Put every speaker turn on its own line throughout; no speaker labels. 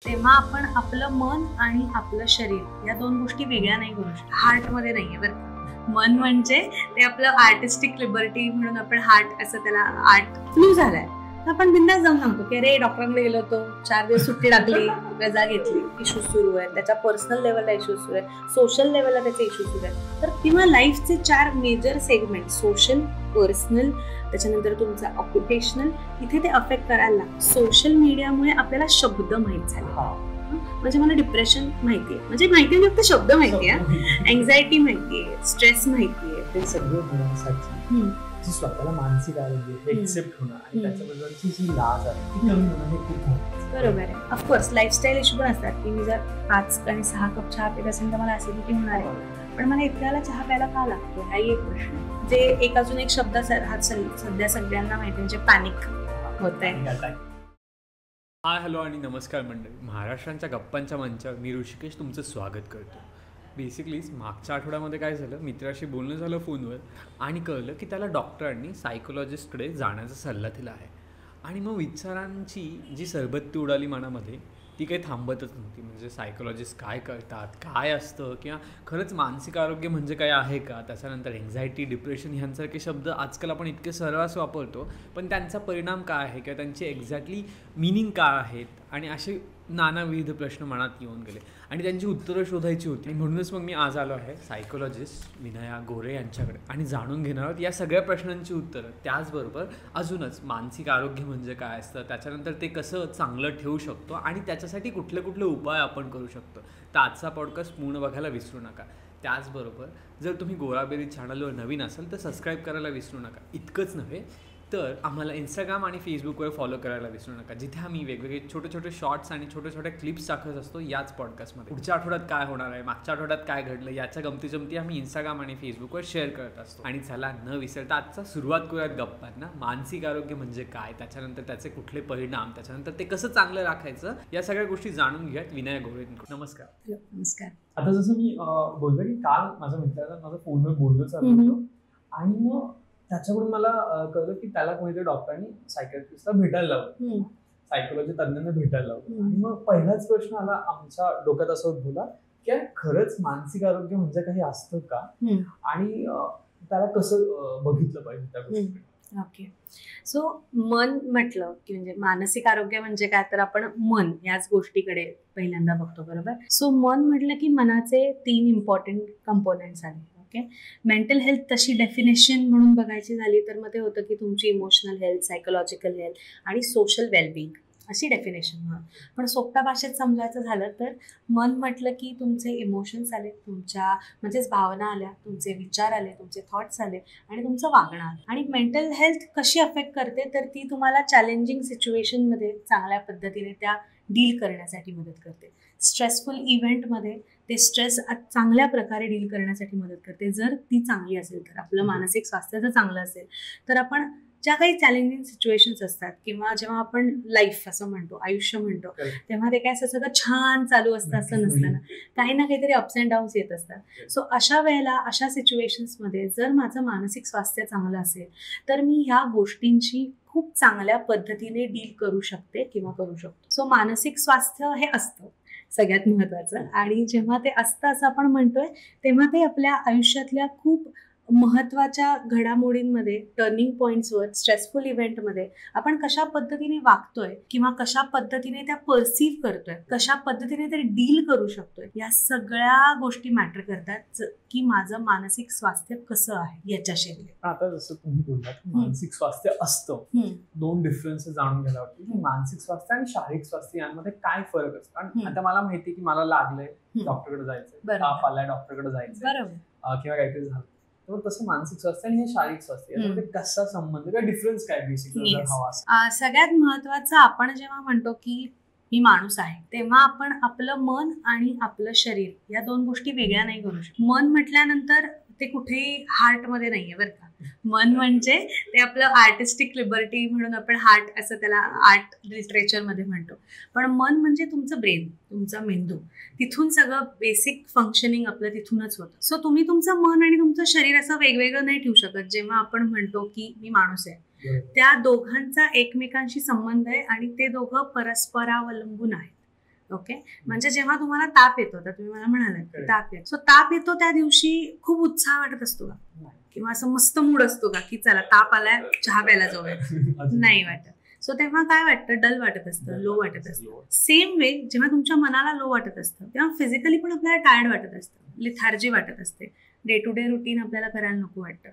तेव्हा आपण आपलं मन आणि आपलं शरीर या दोन गोष्टी वेगळ्या नाही करू शकतो. हार्टमध्ये नाहीये बरं का. मन म्हणजे ते आपलं आर्टिस्टिक लिबर्टी म्हणून आपण हार्ट असं त्याला आर्ट फ्लू झालाय आपण बिंदास जाऊन सांगतो की अरे डॉक्टरांकडे गेलो होतो, 4 दिवस सुट्टी टाकली, रजा घेतली, इश्यूज सुरू आहेत, त्याच्या पर्सनल लेवलला इश्यूज सुरू आहेत, सोशल लेवलला त्याचे इश्यूज सुरू आहेत. तर किंवा लाईफचे 4 मेजर सेगमेंट सोशल, पर्सनल, त्याच्यानंतर तुमचा ऑक्युपेशनल, इथे ते अफेक्ट करायला लागतं. सोशल मीडियामुळे आपल्याला शब्द माहीत झाले. म्हणजे मला डिप्रेशन माहितीये, म्हणजे माहिती फक्त शब्द माहितीये, एन्झायटी माहितीये, स्ट्रेस माहितीये.
ते सगळं होण्यासाठी स्वतःला मानसिक आरोग्य एक्सेप्ट होणं आणि त्याच्याबद्दलची जी लाज आहे ती कमी होणं हे खूप महत्त्वाचं.
बरोबर आहे. ऑफकोर्स लाईफस्टाईल इश्यू पण असतात की मी जर 5 आणि 6 कप चहा पित असेल तर मला ऍसिडिटी होणार आहे, पण मला इतक्याला चहा प्यायला का लागतो हाही एक प्रश्न. जे एक अजून एक शब्द सध्या सगळ्यांना माहिती म्हणजे पॅनिक होत आहे.
हाय, हॅलो आणि नमस्कार मंडळी. महाराष्ट्रांच्या गप्पांच्या मंचावर मी ऋषिकेश तुमचं स्वागत करतो. बेसिकलीच मागच्या आठवड्यामध्ये काय झालं, मित्राशी बोलणं झालं फोनवर आणि कळलं की त्याला डॉक्टरांनी सायकोलॉजिस्टकडे जाण्याचा सल्ला दिला आहे. आणि मग विचारांची जी सरबत्ती उडाली मनामध्ये ती काही थांबतच नव्हती. म्हणजे सायकोलॉजिस्ट काय करतात, काय असतं, किंवा खरंच मानसिक आरोग्य म्हणजे काय आहे का, त्याच्यानंतर एन्झायटी, डिप्रेशन ह्यांसारखे शब्द आजकाल आपण इतके सर्रास वापरतो, पण त्यांचा परिणाम काय आहे किंवा त्यांची एक्झॅक्टली मिनिंग काय आहेत, आणि असे नानाविध प्रश्न मनात येऊन गेले आणि त्यांची उत्तरं शोधायची होती. म्हणूनच मग मी आज आलो आहे सायकोलॉजिस्ट विनया गोरे यांच्याकडे आणि जाणून घेणार आहोत या सगळ्या प्रश्नांची उत्तरं. त्याचबरोबर अजूनच मानसिक आरोग्य म्हणजे काय असतं, त्याच्यानंतर ते कसं चांगलं ठेवू शकतो आणि त्याच्यासाठी कुठले कुठले उपाय आपण करू शकतो. तर आजचा पॉडकास्ट पूर्ण बघायला विसरू नका. त्याचबरोबर जर तुम्ही गोराबेरी चॅनलवर नवीन असाल तर सबस्क्राईब करायला विसरू नका. इतकंच नव्हे तर आम्हाला इंस्टाग्राम आणि फेसबुकवर फॉलो करायला विसरू नका, जिथे आम्ही वेगवेगळे छोटे छोटे शॉर्ट्स आणि छोटे छोटे क्लिप्स टाकत असतो याच पॉडकास्टमध्ये. पुढच्या आठवड्यात काय होणार आहे, मागच्या आठवड्यात काय घडलं, याच्या गमती आम्ही इंस्टाग्राम आणि फेसबुकवर शेअर करत असतो. आणि चला न विसरता आजचा सुरुवात करूयात गप्पांना. मानसिक आरोग्य म्हणजे काय, त्याच्यानंतर त्याचे कुठले परिणाम, त्याच्यानंतर ते कसं चांगलं राखायचं, या सगळ्या गोष्टी जाणून घेऊयात विनया गोरेंकडून. नमस्कार.
नमस्कार.
आता जसं मी बोललो की काल माझ्या मित्राला माझा फोनवर बोलणं चालू होतं आणि मग त्याच्याकडून मला कळलं की त्याला कोणीतरी डॉक्टरांनी सायकॅट्रिस्टला भेटायला लावलं, सायकोलॉजी तज्ञांना भेटायला लावलं. आणि मग पहिलाच प्रश्न आला आमच्या डोक्यात असं उद्भवला की खरंच मानसिक आरोग्य म्हणजे काही असतं का, आणि त्याला कसं बघितलं पाहिजे त्या गोष्टीकडे.
ओके. सो मन म्हटलं की म्हणजे मानसिक आरोग्य म्हणजे काय, तर आपण मन याच गोष्टीकडे पहिल्यांदा बघतो, बरोबर. सो मन म्हटलं की मनाचे 3 इम्पॉर्टंट कंपोनेंट्स आले. ओके. मेंटल हेल्थ तशी डेफिनेशन म्हणून बघायची झाली तर मग ते होतं की तुमची इमोशनल हेल्थ, सायकोलॉजिकल हेल्थ आणि सोशल वेलबिंग अशी डेफिनेशन म्हणून. पण सोप्या भाषेत समजायचं झालं तर मन म्हटलं की तुमचे इमोशन्स आले, तुमच्या म्हणजेच भावना आल्या, तुमचे विचार आले, तुमचे थॉट्स आले आणि तुमचं वागणं आलं. आणि मेंटल हेल्थ कशी अफेक्ट करते तर ती तुम्हाला चॅलेंजिंग सिच्युएशनमध्ये चांगल्या पद्धतीने त्या डील करण्यासाठी मदत करते. स्ट्रेसफुल इव्हेंटमध्ये ते स्ट्रेस चांगल्या प्रकारे डील करण्यासाठी मदत करते. जर ती चांगली असेल तर, आपलं मानसिक स्वास्थ्य जर चांगलं असेल तर आपण ज्या काही चॅलेंजिंग सिच्युएशन्स असतात किंवा जेव्हा आपण लाईफ असं म्हणतो, आयुष्य म्हणतो, तेव्हा ते काय असं सगळं छान चालू असतं असं नसतं ना, काही ना काहीतरी अप्स अँड डाऊन्स येत असतात. सो अशा वेळेला अशा सिच्युएशन्समध्ये जर माझं मानसिक स्वास्थ्य चांगलं असेल तर मी ह्या गोष्टींची खूप चांगल्या पद्धतीने डील करू शकते किंवा करू शकतो. सो मानसिक स्वास्थ्य हे असतं सगळ्यात महत्त्वाचं. आणि जेव्हा ते असतं असं आपण म्हणतोय तेव्हा ते आपल्या आयुष्यातल्या खूप महत्त्वाच्या घडामोडींमध्ये, टर्निंग पॉईंट्सवर, स्ट्रेसफुल इव्हेंटमध्ये आपण कशा पद्धतीने वागतोय किंवा कशा पद्धतीने त्या परसिव्ह करतोय, कशा पद्धतीने ते डील करू शकतोय, या सगळ्या गोष्टी मॅटर करतात की माझं मानसिक स्वास्थ्य कसं आहे याच्याशी.
आता जसं तुम्ही बोललात मानसिक स्वास्थ्य असतं, 2 डिफरन्सेस जाणून घ्यायला वाटतं की मानसिक स्वास्थ्य आणि शारीरिक स्वास्थ्य यांमध्ये काय फरक असतो. कारण आता मला माहिती की मला लागलंय, डॉक्टरकडे जायचंय, ताप आलाय, डॉक्टरकडे जायचंय, किंवा काहीतरी झालं. तर तसं मानसिक स्वास्थ्य आणि हे शारीरिक स्वास्थ्य यामध्ये कसा संबंध किंवा डिफरन्स काय बेसिकली हवा असतो.
सगळ्यात महत्वाचं, आपण जेव्हा म्हणतो की मी माणूस आहे तेव्हा आपण आपलं मन आणि आपलं शरीर या 2 गोष्टी वेगळ्या नाही करू शकतो. मन म्हटल्यानंतर ते कुठेही हार्टमध्ये नाहीये बरं का. मन म्हणजे ते आपलं आर्टिस्टिक लिबर्टी म्हणून आपण हार्ट असं त्याला आर्ट लिटरेचरमध्ये म्हणतो. पण मन म्हणजे तुमचं ब्रेन, तुमचा मेंदू, तिथून सगळं बेसिक फंक्शनिंग आपलं तिथूनच होतं. सो तुम्ही तुमचं मन आणि तुमचं शरीर असं वेगवेगळं नाही ठेवू शकत. जेव्हा आपण म्हणतो की मी माणूस आहे, त्या दोघांचा एकमेकांशी संबंध आहे आणि ते दोघं परस्परावलंबून आहेत. ओके. म्हणजे जेव्हा तुम्हाला ताप येतो, तर तुम्ही मला म्हणालात की ताप येतो, सो ताप येतो त्या दिवशी खूप उत्साह वाटत असतो का, किंवा असं मस्त मूड असतो का की चला ताप आलाय चहा प्यायला जाऊया? नाही वाटत. सो तेव्हा काय वाटतं, डल वाटत असतं, लो वाटत असतं. सेम वे जेव्हा तुमच्या मनाला लो वाटत असतं तेव्हा फिजिकली पण आपल्याला टायर्ड वाटत असतं, लिथार्जी वाटत असते, डे टू डे रुटीन आपल्याला करायला नको वाटतं.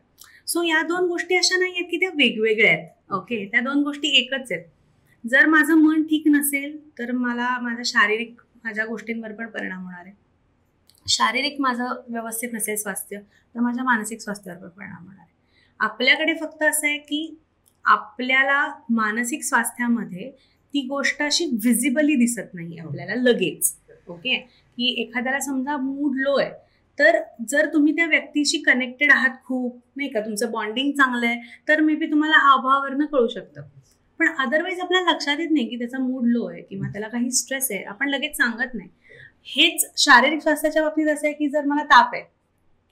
सो या दोन गोष्टी अशा नाही आहेत की त्या वेगवेगळ्या आहेत. ओके, त्या दोन गोष्टी एकच आहेत. जर माझं मन ठीक नसेल तर मला माझ्या गोष्टींवर पण परिणाम होणार आहे. शारीरिक माझं व्यवस्थित नसेल स्वास्थ्य तर माझ्या मानसिक स्वास्थ्यावर पण परिणाम होणार आहे. आपल्याकडे फक्त असं आहे की आपल्याला मानसिक स्वास्थ्यामध्ये ती गोष्ट अशी व्हिजिबली दिसत नाही आपल्याला लगेच. ओके, की एखाद्याला समजा मूड लो आहे, तर जर तुम्ही त्या व्यक्तीशी कनेक्टेड आहात खूप, नाही का, तुमचं बॉन्डिंग चांगलं आहे, तर मे बी तुम्हाला हावभावावरनं कळू शकतं. पण अदरवाईज आपल्याला लक्षात येत नाही की त्याचा मूड लो आहे किंवा त्याला काही स्ट्रेस आहे, आपण लगेच सांगत नाही. हेच शारीरिक स्वास्थ्याच्या बाबतीत असं आहे की जर मला ताप आहे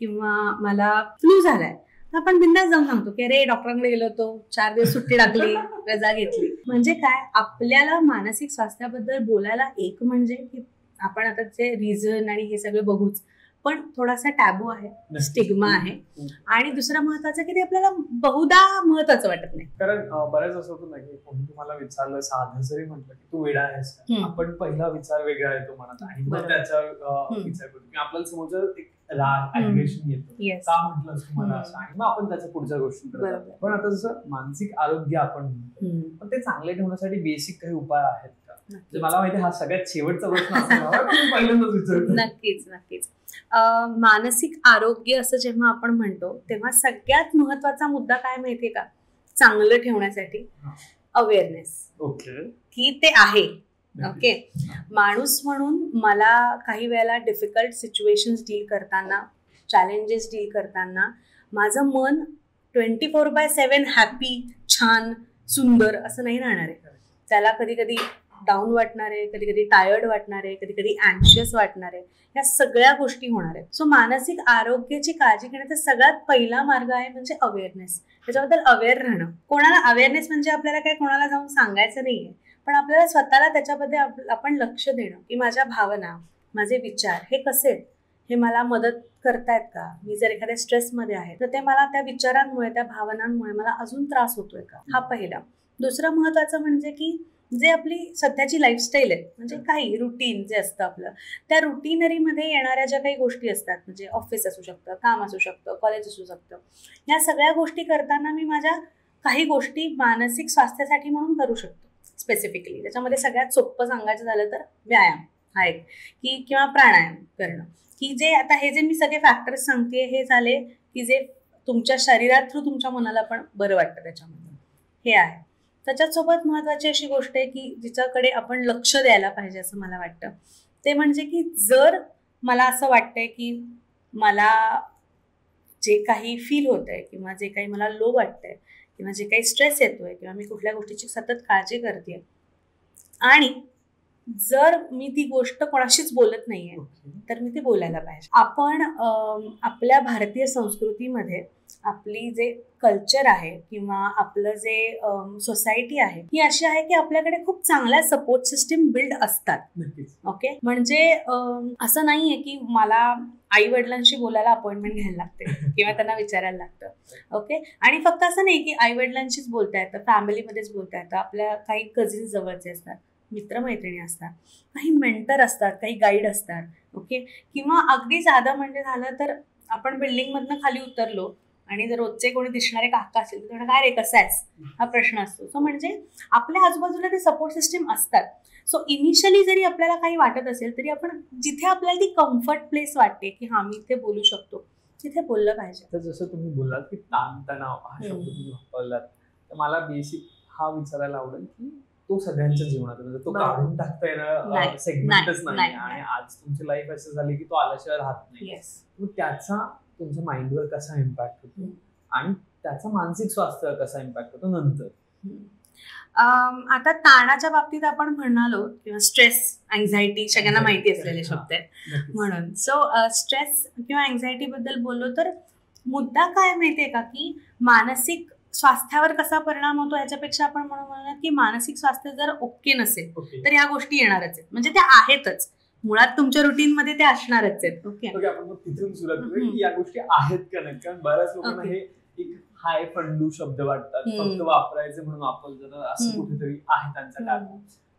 किंवा मला फ्लू झालाय तर आपण बिंदास जाऊन सांगतो की अरे डॉक्टरांकडे गेलो होतो, 4 दिवस सुट्टी टाकली, रजा घेतली. म्हणजे काय, आपल्याला मानसिक स्वास्थ्याबद्दल बोलायला एक म्हणजे की आपण आता ते रिझन आणि हे सगळं बघूच, पण थोडासा टॅबू आहे, स्टिग्मा आहे. आणि दुसरं महत्वाचं की ते आपल्याला बहुधा महत्वाचं वाटत नाही.
कारण बऱ्याच असं होतं ना की कोणी तुम्हाला विचारलं, साधं जरी म्हटलं की तू वेडा आहेस का, आपण पहिला विचार वेगळा येतो मनात आणि मग त्याच्यावर विचार करतो की आपल्याला समोर एक राग, ॲग्रेशन येतो, का म्हटलं तुम्हाला असं, आणि मग आपण त्याच्या पुढच्या गोष्टी करतो. पण आता जसं मानसिक आरोग्य आपण म्हणतो, पण ते चांगले ठेवण्यासाठी बेसिक काही उपाय आहेत का? मला माहिती हा सगळ्यात शेवटचा प्रश्न पहिल्यांदाच विचारतो.
नक्कीच. मानसिक आरोग्य असं जेव्हा आपण म्हणतो तेव्हा सगळ्यात महत्वाचा मुद्दा काय माहितीये का, चांगलं ठेवण्यासाठी अवेअरनेस.
ओके,
की ते आहे. ओके, माणूस म्हणून मला काही वेळेला डिफिकल्ट सिच्युएशन्स डील करताना, चॅलेंजेस डील करताना माझं मन 24/7 हॅपी, छान, सुंदर असं नाही राहणार आहे. त्याला कधी कधी डाऊन वाटणार आहे, कधी कधी टायर्ड वाटणार आहे, कधी कधी अँशियस वाटणार आहे. या सगळ्या गोष्टी होणार आहेत. सो मानसिक आरोग्याची काळजी घेण्याचा सगळ्यात पहिला मार्ग आहे म्हणजे अवेअरनेस. त्याच्याबद्दल अवेअर राहणं. कोणाला अवेअरनेस म्हणजे आपल्याला काय कोणाला जाऊन सांगायचं नाहीये, पण आपल्याला स्वतःला त्याच्याबद्दल आपण लक्ष देणं की माझ्या भावना, माझे विचार हे कसे आहेत, हे मला मदत करतायत का, मी जर एखाद्या स्ट्रेसमध्ये आहे तर ते मला त्या विचारांमुळे, त्या भावनांमुळे मला अजून त्रास होतोय का, हा पहिला. दुसरं महत्वाचं म्हणजे की जे आपली सध्याची लाईफस्टाईल आहे, म्हणजे काही रुटीन जे असतं आपलं, त्या रुटीनरीमध्ये येणाऱ्या ज्या काही गोष्टी असतात, म्हणजे ऑफिस असू शकतं, काम असू शकतं, कॉलेज असू शकतं, या सगळ्या गोष्टी करताना मी माझ्या काही गोष्टी मानसिक स्वास्थ्यासाठी म्हणून करू शकतो स्पेसिफिकली. त्याच्यामध्ये सगळ्यात सोपं सांगायचं झालं तर व्यायाम हा एक, की किंवा प्राणायाम करणं, की जे आता हे जे मी सगळे फॅक्टर्स सांगते हे झाले की जे तुमच्या शरीरात थ्रू तुमच्या मनाला पण बरं वाटतं त्याच्यामध्ये, हे आहे. त्याच्यासोबत महत्वाची अशी गोष्ट आहे की जिच्याकडे आपण लक्ष द्यायला पाहिजे असं मला वाटतं, ते म्हणजे की जर मला असं वाटतंय की मला जे काही फील होतंय किंवा जे काही मला लो वाटतंय किंवा जे काही स्ट्रेस येतोय किंवा मी कुठल्या गोष्टीची सतत काळजी करते आणि जर मी ती गोष्ट कोणाशीच बोलत नाहीये तर मी ती बोलायला पाहिजे. आपण आपल्या भारतीय संस्कृतीमध्ये आपली जे कल्चर आहे किंवा आपलं जे सोसायटी आहे ही अशी आहे की आपल्याकडे खूप चांगल्या सपोर्ट सिस्टीम बिल्ड असतात. ओके, म्हणजे असं नाहीये की मला आई वडिलांशी बोलायला अपॉइंटमेंट घ्यायला लागते किंवा त्यांना विचारायला लागतं. ओके, आणि फक्त असं नाही की आई वडिलांशीच बोलता येतं, फॅमिलीमध्येच बोलता येतं, आपल्या काही कझिन्स जवळचे असतात, मित्रमैत्रिणी असतात, काही मेंटर असतात, काही गाईड असतात. ओके, किंवा अगदी साधं म्हणजे झालं तर आपण बिल्डिंगमधनं खाली उतरलो आणि जर रोजचे कोणी दिसणारे काका असेल तर काय रे कसं आहेस हा प्रश्न असतो. सो म्हणजे आपल्या आजूबाजूला ते सपोर्ट सिस्टीम असतात. सो इनिशियली जरी आपल्याला काही वाटत असेल तरी आपण जिथे आपल्याला ती कम्फर्ट प्लेस वाटते की हा मी इथे बोलू शकतो तिथे बोललं पाहिजे.
तर जसं तुम्ही बोललात की ताणतणाव हा शब्द तुम्ही वापरलात, तर मला बेसिक हा विचारायला आवडेल की तो सगळ्यांच्या जीवनात म्हणजे तो काढून टाकता येणार सेगमेंटच नाही आणि आज तुमची लाईफ असं झाली की तो आल्याशिवाय राहत नाही. मग त्याचा तुमच्या माइंडवर कसा इम्पॅक्ट होतो आणि त्याचा मानसिक स्वास्थ्य कसा इम्पॅक्ट होतो नंतर?
आता ताणाच्या बाबतीत आपण म्हणालो किंवा स्ट्रेस, अँझायटी सगळ्यांना माहिती असलेले शब्द आहेत म्हणून. सो स्ट्रेस किंवा अँझायटी बद्दल बोललो तर मुद्दा काय माहितीये का की मानसिक स्वास्थ्यावर कसा परिणाम होतो याच्यापेक्षा आपण म्हणूया की मानसिक स्वास्थ्य जर ओके नसेल तर या गोष्टी येणारच आहेत, म्हणजे त्या आहेतच मुळात तुमच्या रुटीन मध्ये ते असणारच आहेत. ओके,
आपण मग तिथून सुरुवात करूया की या गोष्टी आहेत का नाहीत, कारण बऱ्याच लोकांना हे एक हाय फंडू शब्द वाटतात, फक्त वापरायचे म्हणून वापरलं असं कुठेतरी आहे त्यांचा कारण.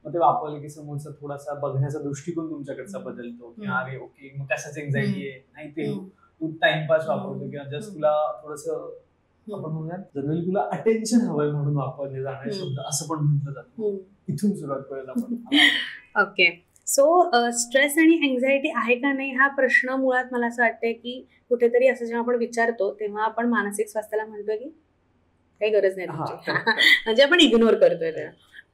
मग ते वापरले की समोरचा थोडासा बघण्याचा दृष्टिकोन तुमच्याकडचा बदलतो की अरे ओके मग कशाच एन्झायटी आहे, नाही ते तू टाइमपास वापरतो किंवा जस्ट तुला थोडस आपण म्हणूया जनरली तुला अटेन्शन हवंय म्हणून वापरले जाणारे शब्द असं पण म्हटलं जातं. इथून सुरुवात करूया आपण.
ओके, सो स्ट्रेस आणि एन्झायटी आहे का नाही हा प्रश्न मुळात मला असं वाटतंय की कुठेतरी असं जेव्हा आपण विचारतो तेव्हा आपण मानसिक स्वास्थ्याला म्हणतो की काही गरज नाही तुमची, म्हणजे आपण इग्नोर करतोय त्याला.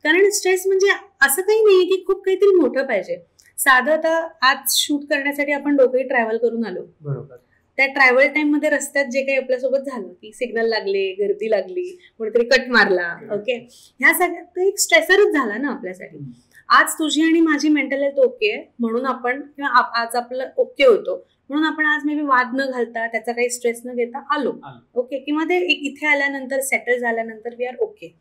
कारण स्ट्रेस म्हणजे असं काही नाहीये की खूप काहीतरी मोठं पाहिजे. साधं आता आज शूट करण्यासाठी आपण दोघेही ट्रॅव्हल करून आलो,
बरोबर.
त्या ट्रॅव्हल टाइम मध्ये रस्त्यात जे काही आपल्यासोबत झालं की सिग्नल लागले, गर्दी लागली, कोणीतरी कट मारला, ओके, ह्या सगळ्यात तो एक स्ट्रेसरच झाला ना आपल्यासाठी. आज तुझी आणि माझी मेंटल हेल्थ ओके आहे म्हणून आपण, किंवा आज आपलं ओके होतो म्हणून आपण आज मे बी वाद न घालता त्याचा काही स्ट्रेस न घेता आलो, ओके, किंवा ते इथे आल्यानंतर सेटल झाल्यानंतर वी आर ओके.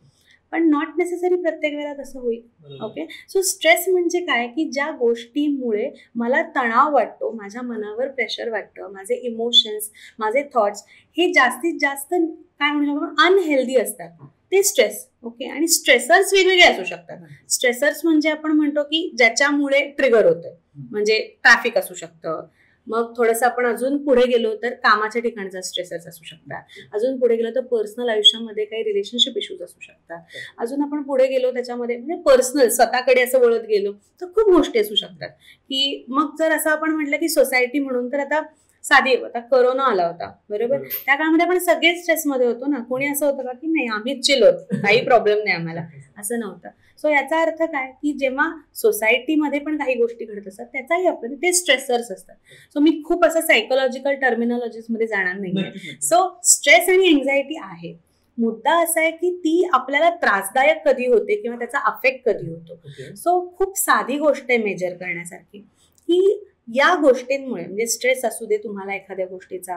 पण नॉट नेसेसरी प्रत्येक वेळेला तसं होईल. ओके, सो स्ट्रेस म्हणजे काय की ज्या गोष्टीमुळे मला तणाव वाटतो, माझ्या मनावर प्रेशर वाटतं, माझे इमोशन्स, माझे थॉट्स हे जास्तीत जास्त काय म्हणू शकतो अनहेल्दी असतात, ते स्ट्रेस. ओके, आणि स्ट्रेसर्स वेगवेगळे असू शकतात. स्ट्रेसर्स म्हणजे आपण म्हणतो की ज्याच्यामुळे ट्रिगर होतं, म्हणजे ट्रॅफिक असू शकतं. मग थोडंसं आपण अजून पुढे गेलो तर कामाच्या ठिकाणचा स्ट्रेसर्स असू शकतात. अजून पुढे गेलो तर पर्सनल आयुष्यामध्ये काही रिलेशनशिप इश्यूज असू शकतात. अजून आपण पुढे गेलो त्याच्यामध्ये म्हणजे पर्सनल स्वतःकडे असं वळत गेलो तर खूप गोष्टी असू शकतात. की मग जर असं आपण म्हटलं की सोसायटी म्हणून, तर आता साधी आता कोरोना आला होता, बरोबर, त्या काळामध्ये आपण सगळे स्ट्रेसमध्ये होतो ना. कोणी असं होतं का की नाही आम्हीच चिल होतो, काही प्रॉब्लेम नाही आम्हाला, असं नव्हतं. सो याचा अर्थ काय की जेव्हा सोसायटीमध्ये पण काही गोष्टी घडत असतात त्याचाही आपल्याला ते स्ट्रेसर्स असतात. सो मी खूप असं सायकोलॉजिकल टर्मिनॉलॉजीज मध्ये जाणार नाही. सो स्ट्रेस आणि एन्झायटी आहे. मुद्दा असा आहे की ती आपल्याला त्रासदायक कधी होते किंवा त्याचा अफेक्ट कधी होतो. सो खूप साधी गोष्ट आहे मेजर करण्यासारखी की या गोष्टींमुळे, म्हणजे स्ट्रेस असू दे तुम्हाला एखाद्या गोष्टीचा,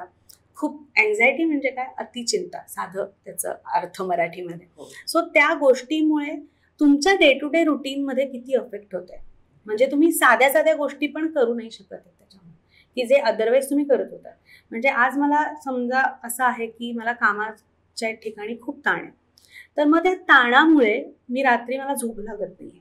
खूप एन्झायटी म्हणजे काय अतिचिंता, साधं त्याचा अर्थ मराठीमध्ये. सो त्या गोष्टीमुळे तुमच्या डे टू डे रुटीन मध्ये किती अफेक्ट होत आहे, म्हणजे तुम्ही साध्या साध्या गोष्टी पण करू नाही शकत त्याच्यामुळे की जे अदरवाईज तुम्ही करत होता. म्हणजे आज मला समजा असं आहे की मला कामाच्या ठिकाणी खूप ताण आहे, तर मग त्या ताणामुळे मी रात्री मला झोप लागत नाहीये,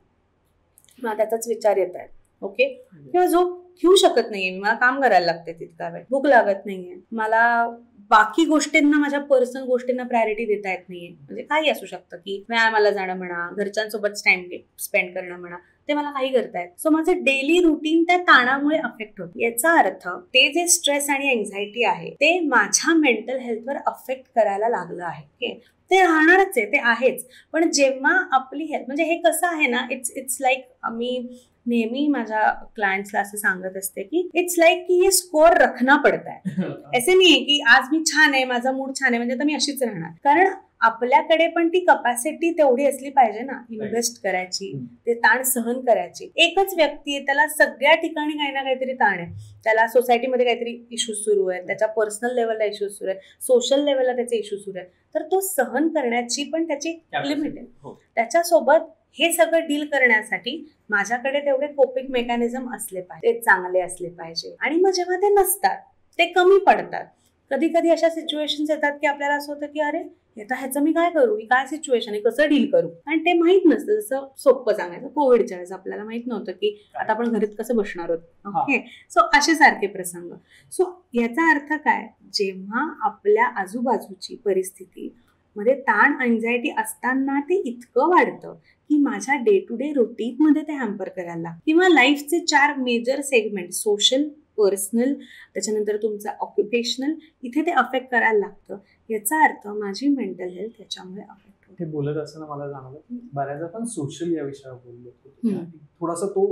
मला त्याचाच विचार येत आहे, ओके, किंवा झोप घेऊ शकत नाहीये, मला काम करायला लागते तितका वेळ, भूक लागत नाहीये, मला बाकी गोष्टींना, माझ्या पर्सनल गोष्टींना प्रायोरिटी देता येत नाहीये. म्हणजे काही असू शकतं की व्यायामाला जाणं म्हणा, घरच्यांसोबत टाइम स्पेंड करणं म्हणा, ते मला काही करतायत. सो माझं डेली रुटीन त्या ताणामुळे अफेक्ट होतं. याचा अर्थ ते जे स्ट्रेस आणि एन्झायटी आहे ते माझ्या मेंटल हेल्थवर अफेक्ट करायला लागलं आहे. ओके, ते राहणारच आहे, ते आहेच. पण जेव्हा आपली हेल्थ, म्हणजे हे कसं आहे ना, इट्स लाईक, मी नेहमी माझ्या क्लायंट्सला असं सांगत असते की इट्स लाईक की हे स्कोर रखना पडता है. असे नाहीये की आज मी छान आहे, माझा मूड छान आहे म्हणजे आता मी अशीच राहणार. कारण आपल्याकडे पण ती कपॅसिटी तेवढी असली पाहिजे ना इन्व्हेस्ट करायची, ते ताण सहन करायची. एकच व्यक्ती आहे, त्याला सगळ्या ठिकाणी काही ना काहीतरी ताण आहे. त्याला सोसायटीमध्ये काहीतरी इश्यूज सुरू आहेत, त्याच्या पर्सनल लेवलला इश्यूज सुरू आहेत, सोशल लेवलला त्याचे इश्यूज सुरू आहेत, तर तो सहन करण्याची पण त्याची लिमिट आहे. त्याच्यासोबत हे सगळं डील करण्यासाठी माझ्याकडे तेवढे कोपिंग मेकॅनिझम असले पाहिजे, ते चांगले असले पाहिजे. आणि मग जेव्हा ते नसतात, ते कमी पडतात. कधी कधी अशा सिच्युएशन्स येतात की आपल्याला असं होतं की अरे आता ह्याचं मी काय करू, ही काय सिच्युएशन आहे, कसं डील करू, आणि ते माहित नसतं. जसं सोपं सांगायचं, कोविडच्या वेळेस आपल्याला माहित नव्हतं की आता आपण घरात कसं बसणार आहोत. ओके, सो असे सारखे प्रसंग. सो याचा अर्थ काय, जेव्हा आपल्या आजूबाजूची परिस्थिती मध्ये ताण एन्झायटी असताना ते इतकं वाढतं की माझ्या डे टू डे रुटीन मध्ये ते हॅम्पर करायला लागतं. किंवा लाईफचे 4 मेजर सेगमेंट, सोशल, पर्सनल, त्याच्यानंतर तुमचं ऑक्युपेशनल, इथे ते अफेक्ट करायला लागतं. याचा अर्थ माझी मेंटल हेल्थ त्याच्यामुळे अफेक्ट होते.
हे बोलत असताना मला जाणवलं की बऱ्याच आपण सोशल या विषयावर बोललो, थोडासा तो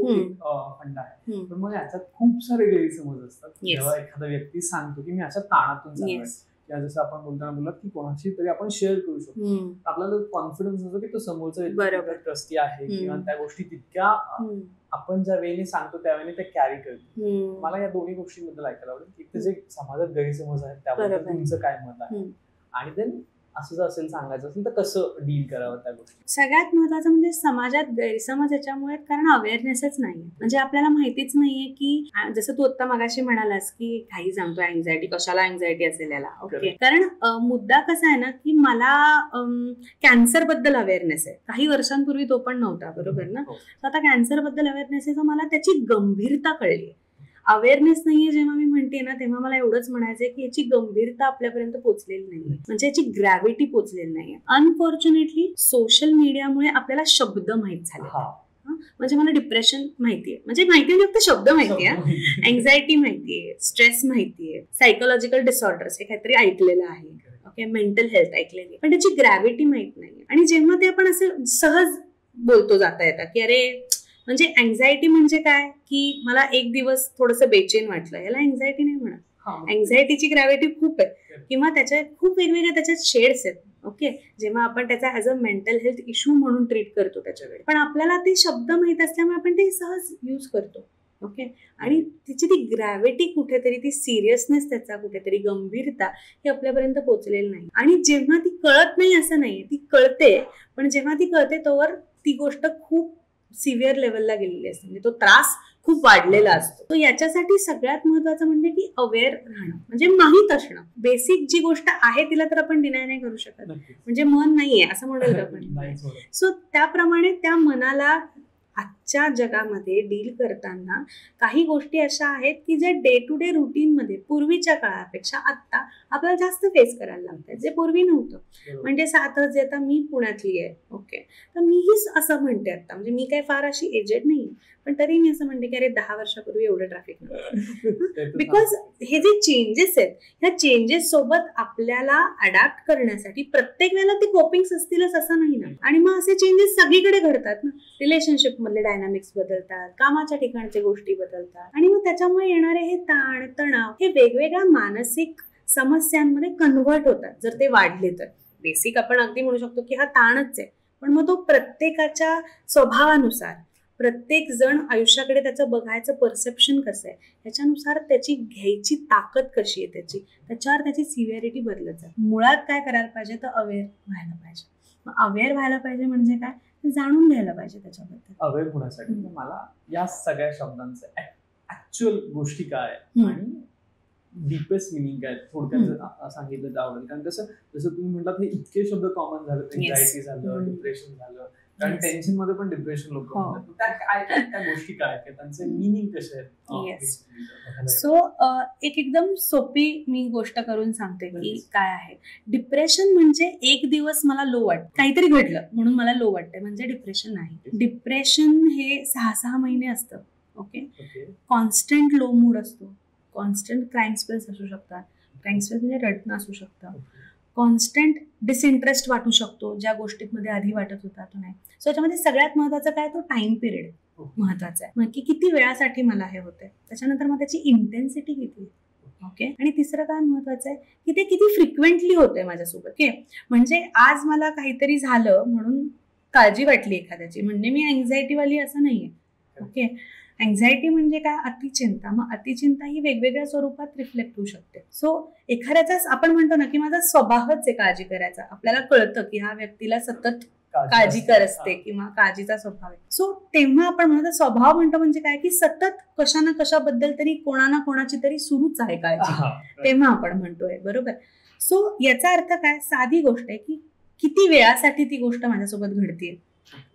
फंड आहे. पण मग याच्यात खूप सारे गैरसमज असतात. जेव्हा एखादा व्यक्ती सांगतो की मी अशा ताणातून चाललोय, किंवा जसं आपण बोलताना बोलला की कोणाशी तरी आपण शेअर करू शकतो, आपल्याला कॉन्फिडन्स असतो की तो समोरचा व्यक्ती ट्रस्टी आहे किंवा त्या गोष्टी तितक्या आपण ज्या वेळेने सांगतो त्यावेळेने ते कॅरी करतो. मला या दोन्ही गोष्टींबद्दल ऐकायला आवडेल. एक तर जे समाजात गैरसमज आहेत त्याबद्दल तुमचं काय मत आहे, आणि देन असं जर असेल सांगायचं असेल तर कसं डील करावं त्या गोष्टी?
सगळ्यात महत्वाचं म्हणजे समाजात गैरसमज याच्यामुळे कारण अवेअरनेसच नाहीये. म्हणजे आपल्याला माहितीच नाहीये की जसं तू आता मगाशी म्हणालास की काही सांगतो अँझायटी, कशाला अँझायटी असेल याला. ओके, कारण मुद्दा कसा आहे ना की मला कॅन्सर बद्दल अवेअरनेस आहे. काही वर्षांपूर्वी तो पण नव्हता, बरोबर ना. आता कॅन्सर बद्दल अवेअरनेस आहे, तर मला त्याची गंभीरता कळली. अवेअरनेस नाहीये जेव्हा मी म्हणते ना, तेव्हा मला एवढंच म्हणायचंय की याची गंभीरता आपल्यापर्यंत पोहोचलेली नाहीये, म्हणजे याची ग्रॅव्हिटी पोहोचलेली नाहीये. अनफॉर्च्युनेटली सोशल मीडियामुळे आपल्याला शब्द माहित झाले. म्हणजे मला डिप्रेशन माहितीये, म्हणजे फक्त शब्द माहितीये, अँझायटी माहितीये, स्ट्रेस माहितीये, सायकोलॉजिकल डिसऑर्डर्स हे काहीतरी ऐकलेलं आहे, ओके, मेंटल हेल्थ ऐकलेली, पण त्याची ग्रॅव्हिटी माहित नाहीये. आणि जेव्हा ते आपण असं सहज बोलतो जाता येतात की अरे म्हणजे अँझायटी म्हणजे काय की मला एक दिवस थोडंसं बेचैन वाटलं, याला अँझायटी नाही म्हणत. अँझायटीची ग्रॅव्हिटी खूप आहे किंवा त्याच्या खूप वेगवेगळ्या त्याच्यात शेड्स आहेत. ओके, जेव्हा आपण त्याचा as a mental health issue म्हणून ट्रीट करतो त्याच्याकडे, पण आपल्याला ते शब्द माहित असल्यामुळे आपण ते सहज यूज करतो. ओके, आणि तिची ती ग्रॅव्हिटी कुठेतरी, ती सिरियसनेस, त्याचा कुठेतरी गंभीरता हे आपल्यापर्यंत पोहोचलेली नाही. आणि जेव्हा ती कळत नाही असं नाहीये, ती कळते, पण जेव्हा ती कळते तोवर ती गोष्ट खूप सिव्हिअर लेवलला गेलेली असते, म्हणजे तो त्रास खूप वाढलेला असतो. तर याच्यासाठी सगळ्यात महत्वाचं म्हणजे की अवेअर राहणं, म्हणजे माहीत असणं. बेसिक जी गोष्ट आहे तिला तर आपण डिनाय नाही करू शकत, म्हणजे मन नाहीये असं म्हणेल आपण. सो त्याप्रमाणे त्या मनाला आजच्या जगामध्ये डील करताना काही गोष्टी अशा आहेत की जे डे टू डे रुटीन मध्ये पूर्वीच्या काळापेक्षा आता आपल्याला जास्त फेस करायला लागतात, जे पूर्वी नव्हतं. म्हणजे साधच जे आता मी पुण्यातली आहे, ओके, तर मीही असं म्हणते आता, म्हणजे मी काय फार अशी एजेड नाही, पण तरी मी असं म्हणते की अरे 10 वर्षापूर्वी एवढं ट्रॅफिक नव्हतं. बिकॉज हे जे चेंजेस आहेत, ह्या चेंजेस सोबत आपल्याला अडॅप्ट करण्यासाठी प्रत्येक वेळेला ते कोपिंग्स असतीलच असं नाही ना. आणि मग असे चेंजेस सगळीकडे घडतात ना. रिलेशनशिप मधले डायनामिक्स बदलतात, कामाच्या ठिकाणच्या गोष्टी बदलतात, आणि मग त्याच्यामुळे येणारे हे ताण तणाव हे वेगवेगळ्या मानसिक समस्यांमध्ये कन्व्हर्ट होतात जर ते वाढले तर. बेसिक आपण अगदी म्हणू शकतो की हा ताणच आहे, पण मग तो प्रत्येकाच्या स्वभावानुसार, प्रत्येक जण आयुष्याकडे त्याचं बघायचं परसेप्शन कसं आहे ह्याच्यानुसार त्याची घ्यायची ताकद कशी आहे त्याच्यावर त्याची सिव्हिअरिटी बदलत जाते. मुळात काय करायला पाहिजे तर अवेअर व्हायला पाहिजे. मग अवेअर व्हायला पाहिजे म्हणजे काय, जाणून घ्यायला पाहिजे त्याच्याबद्दल.
अवेअर होण्यासाठी मला या सगळ्या शब्दांचे ऍक्च्युअल गोष्टी काय आणि डीपेस्ट मिनिंग काय थोडक्यात सांगितलं तर आवडेल. कारण कसं जसं तुम्ही म्हटलात हे इतके शब्द कॉमन झाले, एन्झायटी झालं, डिप्रेशन झालं, कारण टेन्शन मध्ये पण डिप्रेशन लोक म्हणतात, त्या गोष्टी काय त्यांचे मिनिंग कसे आहेत.
सो एकदम सोपी मी गोष्ट करून सांगते की काय आहे डिप्रेशन. म्हणजे एक दिवस मला लो वाटतं, काहीतरी घडलं म्हणून मला लो वाटतंय, म्हणजे डिप्रेशन नाही. डिप्रेशन हे 6 महिने असतं. ओके, कॉन्स्टंट लो मूड असतो, कॉन्स्टंट क्राईम स्पेल्स असू शकतात, क्राईम स्पेल्स म्हणजे रडणं असू शकतं, कॉन्स्टंट डिसइंटरेस्ट वाटू शकतो, ज्या गोष्टींमध्ये आधी वाटत होता तो नाही. सो याच्यामध्ये सगळ्यात महत्वाचं काय, तो टाइम पिरियड महत्वाचा आहे, मग की किती वेळासाठी मला हे होतंय, त्याच्यानंतर मग त्याची इंटेन्सिटी किती. ओके, आणि तिसरं काय महत्वाचं आहे की ते किती फ्रिक्वेंटली होतंय माझ्यासोबत. ओके, म्हणजे आज मला काहीतरी झालं म्हणून काळजी वाटली एखाद्याची म्हणजे मी अँझायटीवाली असं नाहीये. ओके, अँझायटी म्हणजे काय, अतिचिंता. मग अतिचिंता ही वेगवेगळ्या स्वरूपात रिफ्लेक्ट होऊ शकते. सो एखाद्याचा आपण म्हणतो ना की माझा स्वभावच आहे काळजी करायचा, आपल्याला कळतं की हा व्यक्तीला सतत काळजी करत असते किंवा काळजीचा स्वभाव आहे. सो तेव्हा आपण म्हणतो स्वभाव म्हणतो म्हणजे काय की सतत कशा ना कशाबद्दल तरी कोणा ना कोणाची तरी सुरूच आहे काळजी, तेव्हा आपण म्हणतोय, बरोबर. सो याचा अर्थ काय, साधी गोष्ट आहे की किती वेळासाठी ती गोष्ट माझ्यासोबत घडतीये,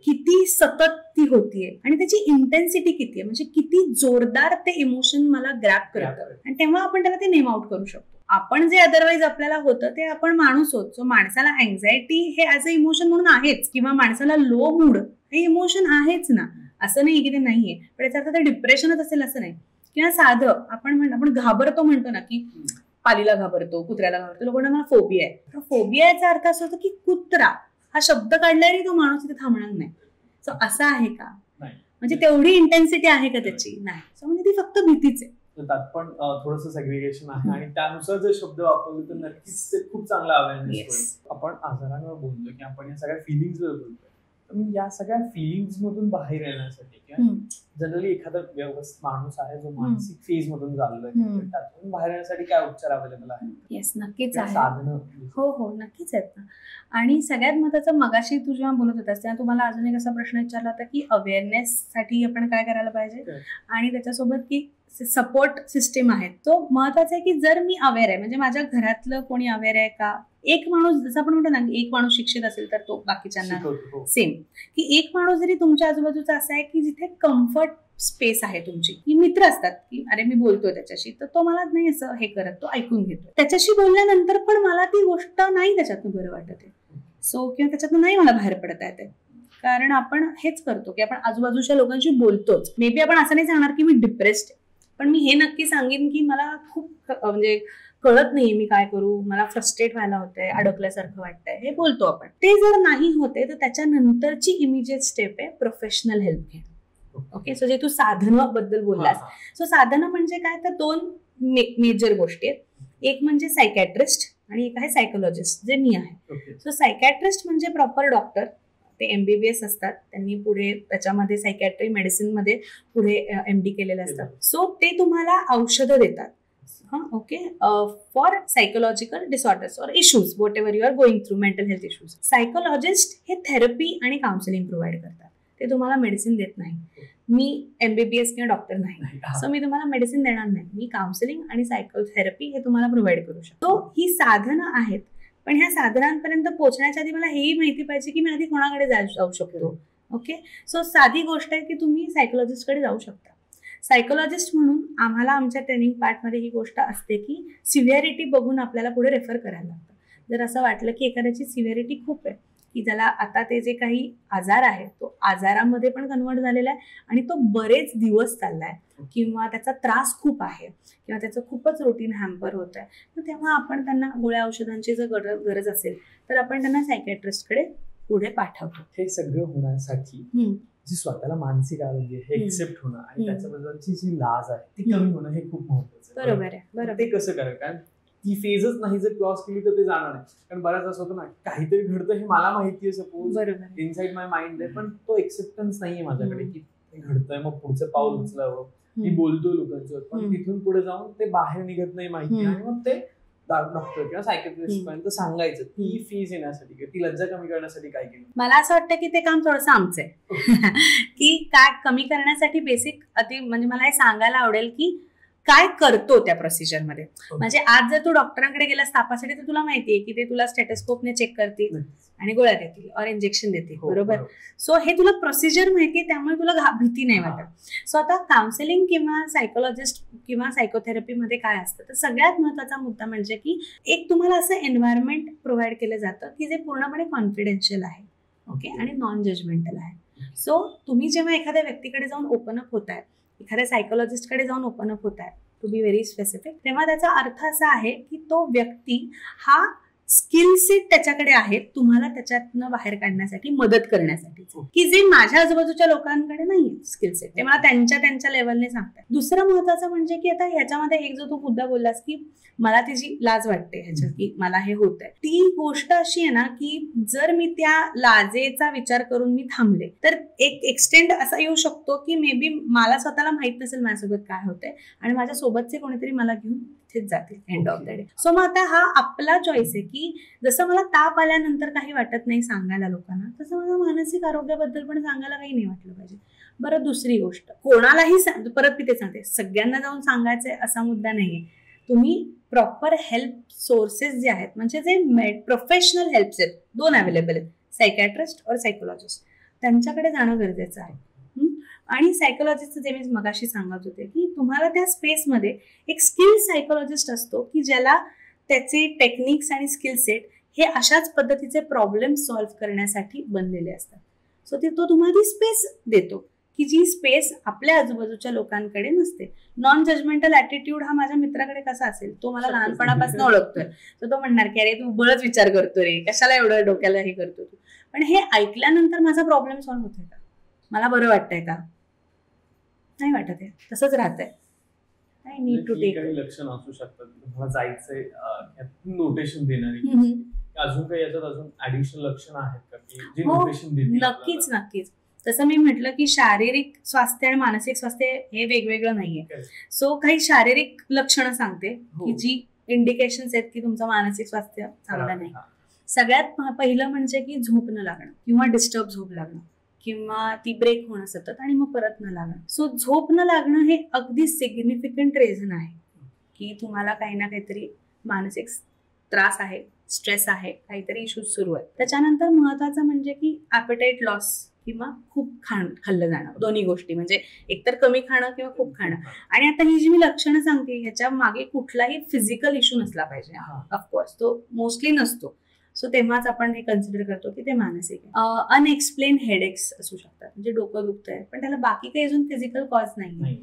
किती सतत ती होतीये, आणि त्याची इंटेन्सिटी किती आहे, म्हणजे किती जोरदार ते इमोशन मला ग्रॅब करतं, आणि तेव्हा आपण त्याला ते नेम आउट करू शकतो. आपण जे अदरवाईज आपल्याला होतं ते आपण माणूस होत. सो माणसाला अँझायटी हे ऍज अ इमोशन म्हणून आहेच, किंवा माणसाला लो मूड हे इमोशन आहेच ना, असं नाही की ते नाहीये. पण याचा अर्थ ते डिप्रेशनच असेल असं नाही. किंवा साधं आपण घाबरतो म्हणतो ना की पालीला घाबरतो, कुत्र्याला घाबरतो, लोकांना मला फोबिया आहे. तर फोबिया याचा अर्थ असं होतो की कुत्रा हा शब्द काढल्याने तो माणूस इथे थांबणार नाही. सो असं आहे का, म्हणजे तेवढी इंटेन्सिटी आहे का त्याची, नाही. सो म्हणजे ती फक्त भीतीच आहे.
त्यात पण थोडंसं सेग्रिगेशन आहे, आणि त्यानुसार जर शब्द वापरले तर नक्कीच ते खूप चांगला अवेअरनेस होईल. आपण आजारांवर बोलतोय की आपण या सगळ्या फिलिंग्सवर बोलतोय, मी या सगळ्या फिलिंग्स मधून बाहेर येण्यासाठी किंवा जनरली एखादा व्यवस्थित माणूस आहे जो मानसिक फेज मधून चाललोय त्यातून बाहेर येण्यासाठी काय उपचार अवेलेबल आहे?
येस, नक्कीच आहे.
साधनं?
हो नक्कीच आहेत ना. आणि सगळ्यात महत्त्वाचं, मगाशी तू जेव्हा बोलत होतास तेव्हा तुम्हाला अजून एक असा प्रश्न विचारला होता की अवेअरनेस साठी आपण काय करायला पाहिजे आणि त्याच्यासोबत की सपोर्ट सिस्टीम आहे. तो महत्वाचा आहे की जर मी अवेअर आहे, म्हणजे माझ्या घरातलं कोणी अवेअर आहे का, एक माणूस, जसं आपण म्हणतो ना एक माणूस शिक्षित असेल तर तो बाकीच्यांना सेम, की एक माणूस जरी तुमच्या आजूबाजूचा असा आहे की जिथे कम्फर्ट स्पेस आहे तुमची, की मित्र असतात की अरे मी बोलतोय त्याच्याशी तर तो मला नाही असं हे करत, तो ऐकून घेतोय, त्याच्याशी बोलल्यानंतर पण मला ती गोष्ट नाही त्याच्यातनं बरं वाटत आहे, सो किंवा त्याच्यातनं नाही मला बाहेर पडता येते. कारण आपण हेच करतो की आपण आजूबाजूच्या लोकांशी बोलतोच. मे बी आपण असं नाही सांगणार की मी डिप्रेस्ड आहे, पण मी हे नक्की सांगेन की मला खूप म्हणजे कळत नाही मी काय करू, मला फ्रस्ट्रेट व्हायला होतंय, अडकल्यासारखं वाटतंय, हे बोलतो आपण. ते जर नाही होते तर त्याच्यानंतरची इमिजिएट स्टेप आहे प्रोफेशनल हेल्प घेणं. ओके, सो जे तू साधनाबद्दल बोललास, सो साधनं म्हणजे काय, तर दोन मेजर गोष्टी आहेत. एक म्हणजे सायकॅट्रिस्ट आणि एक आहे सायकोलॉजिस्ट, जे मी आहे. सो सायकॅट्रिस्ट म्हणजे प्रॉपर डॉक्टर, ते MBBS असतात, त्यांनी पुढे त्याच्यामध्ये सायकॅट्री मेडिसिन मध्ये पुढे MD केलेले असतात. सो ते तुम्हाला औषधं देतात ओके फॉर सायकोलॉजिकल डिसऑर्डर्स और issues whatever you are going through, mental health issues. Psychologist हे थेरपी आणि काउन्सिलिंग प्रोव्हाइड करतात, ते तुम्हाला मेडिसिन देत नाही. मी MBBS किंवा डॉक्टर नाही, सो मी तुम्हाला मेडिसिन देणार नाही. मी काउन्सिलिंग आणि सायकोथेरपी हे तुम्हाला प्रोव्हाइड करू शकतो. ही साधनं आहेत, पण ह्या साधनांपर्यंत पोहोचण्याच्या आधी मला हेही माहिती पाहिजे की मी आधी कोणाकडे जाऊ शकतो. ओके, सो साधी गोष्ट आहे की तुम्ही सायकोलॉजिस्टकडे जाऊ शकता. सायकोलॉजिस्ट म्हणून आम्हाला आमच्या ट्रेनिंग पार्टमध्ये ही गोष्ट असते की सिव्हिअरिटी बघून आपल्याला पुढे रेफर करायला लागतं. जर असं वाटलं की एखाद्याची सिव्हिअरिटी खूप आहे, की ज्याला आता ते जे काही आजार आहे तो आजारामध्ये पण कन्वर्ट झालेला आहे आणि तो बरेच दिवस चाललाय, किंवा त्याचा त्रास खूप आहे, किंवा त्याचं खूपच रुटीन हॅम्पर होत आहे, तर तेव्हा आपण त्यांना गोळ्या औषधांची जर गरज असेल तर आपण त्यांना सायकॅट्रिस्टकडे पुढे पाठवतो.
हे सगळं होण्यासाठी जी स्वतःला मानसिक आरोग्य हे एक्सेप्ट होणं आणि त्याच्याबद्दलची जी लाज आहे ती कमी होणं हे खूप महत्वाचं आहे.
बरोबर आहे, बरोबर.
ते कसं करायचं, कारण ती फेजच नाही जर क्रॉस केली तर ते जाणार नाही. कारण बऱ्याच असं होतं ना, काहीतरी घडतं हे मला माहिती आहे, सपोज इनसाइड माय माइंड आहे, पण तो एक्सेप्टन्स नाहीये माझ्याकडे की ते घडतंय, मग पुढचं पाऊल उचलावं. मी बोलतो लोकांसोबत, पण तिथून पुढे जाऊन ते बाहेर निघत नाही माहिती, आणि मग ते डॉक्टर किंवा सायकॅट्रिस्ट पर्यंत सांगायचं. ती फीज येण्यासाठी किंवा ती लज्जा कमी करण्यासाठी काय केलं?
मला असं वाटतं की ते काम थोडंसं आमचं आहे की काय कमी करण्यासाठी बेसिक म्हणजे मला हे सांगायला आवडेल की काय करतो त्या प्रोसिजरमध्ये. म्हणजे आज जर तू डॉक्टरांकडे गेलास तापासाठी तर तुला माहितीये की ते तुला स्टेटस्कोपने चेक करतील आणि गोळ्या देतील और इंजेक्शन देतील, बरोबर. सो हे तुला प्रोसिजर माहितीये, त्यामुळे तुला भीती नाही वाटत. सो आता काउन्सिलिंग किंवा सायकोलॉजिस्ट किंवा सायकोथेरपीमध्ये काय असतं, तर सगळ्यात महत्वाचा मुद्दा म्हणजे की एक तुम्हाला असं एन्व्हायरमेंट प्रोव्हाइड केलं जातं की जे पूर्णपणे कॉन्फिडेन्शियल आहे, ओके, आणि नॉन जजमेंटल आहे. सो तुम्ही जेव्हा एखाद्या व्यक्तीकडे जाऊन ओपन अप होताय, एखाद्या सायकोलॉजिस्टकडे जाऊन ओपन अप होत आहे, टू बी व्हेरी स्पेसिफिक, तेव्हा त्याचा अर्थ असा आहे की तो व्यक्ती हा स्किल सेट त्याच्याकडे आहे तुम्हाला त्याच्यातनं बाहेर काढण्यासाठी, मदत करण्यासाठी, की जे माझ्या आजूबाजूच्या लोकांकडे नाहीये स्किल सेट, ते मला त्यांच्या लेवलने सांगतात. दुसरं महत्वाचं म्हणजे की आता ह्याच्यामध्ये एक जो तू मुद्दा बोललास की मला तिची लाज वाटते ह्याच्यात की मला हे होत आहे, ती गोष्ट अशी आहे ना की जर मी त्या लाजेचा विचार करून मी थांबले तर एक एक्सटेंड असा येऊ शकतो की मे बी मला स्वतःला माहित नसेल माझ्यासोबत काय होतंय आणि माझ्या सोबतचे कोणीतरी मला घेऊन तिथेच जातील end of the day. So मग आता हा आपला चॉईस आहे की जसं मला ताप आल्यानंतर काही वाटत नाही सांगायला लोकांना, तसं मला मानसिक आरोग्याबद्दल पण सांगायला काही नाही वाटलं पाहिजे. बरं, दुसरी गोष्ट, कोणालाही परत मी ते सांगते, सगळ्यांना जाऊन सांगायचंय असा मुद्दा नाहीये. तुम्ही प्रॉपर हेल्प सोर्सेस जे आहेत, म्हणजे जे प्रोफेशनल हेल्प्स आहेत, दोन अवेलेबल आहेत, सायकॅट्रिस्ट और सायकोलॉजिस्ट, त्यांच्याकडे जाणं गरजेचं आहे. आणि सायकोलॉजिस्टचं जे मी मगाशी सांगत होते की तुम्हाला त्या स्पेसमध्ये एक स्किल सायकोलॉजिस्ट असतो की ज्याला त्याचे टेक्निक्स आणि स्किल सेट हे अशाच पद्धतीचे प्रॉब्लेम सॉल्व्ह करण्यासाठी बनलेले असतात. सो तो तुम्हाला ती स्पेस देतो की जी स्पेस आपल्या आजूबाजूच्या लोकांकडे नसते. नॉन जजमेंटल ऍटिट्यूड हा माझ्या मित्राकडे कसा असेल, तो मला लहानपणापासून ओळखतोय, तर तो म्हणणार की अरे तू बळच विचार करतो रे, कशाला एवढं डोक्याला हे करतो तू, पण हे ऐकल्यानंतर माझा प्रॉब्लेम सॉल्व्ह होतोय का, मला बरं वाटतंय का, नाही वाटत आहे, तसंच राहतंय. I need to take.
काही लक्षण असू शकतात तुम्हाला जायचंय नोटेशन देणारी, अजून काही याच्यात अजून ऍडिशनल लक्षणं आहेत का की जे
हो,
निर्देशन देतील
नक्कीच नक्कीच. तसं मी म्हटलं की शारीरिक स्वास्थ्य आणि मानसिक स्वास्थ्य हे वेगवेगळं नाहीये.
Correct.
सो काही शारीरिक लक्षणं सांगते
हो.
की जी इंडिकेशन्स आहेत की तुमचं मानसिक स्वास्थ्य चांगलं नाही.
हा.
सगळ्यात पहिलं म्हणजे की झोप न लागणं किंवा डिस्टर्ब झोप लागणं किंवा ती ब्रेक होणं सतत आणि मग परत न लागणं. सो झोप न लागणं हे अगदी सिग्निफिकंट रिझन आहे की तुम्हाला काही ना काहीतरी मानसिक त्रास आहे, स्ट्रेस आहे, काहीतरी इश्यूज सुरू आहेत. त्याच्यानंतर महत्वाचं म्हणजे की ॲपेटाईट लॉस किंवा खूप खाल्लं जाणं. दोन्ही गोष्टी म्हणजे एकतर कमी खाणं किंवा खूप खाणं. आणि आता ही जी मी लक्षणं सांगते ह्याच्या मागे कुठलाही फिजिकल इश्यू नसला पाहिजे. ऑफकोर्स तो मोस्टली नसतो. सो तेव्हाच आपण हे कन्सिडर करतो की ते मानसिक आहे. अनएक्सप्लेन हेडेक्स असू शकतात, म्हणजे डोकं दुखतंय पण त्याला बाकी काही अजून फिजिकल कॉज नाही.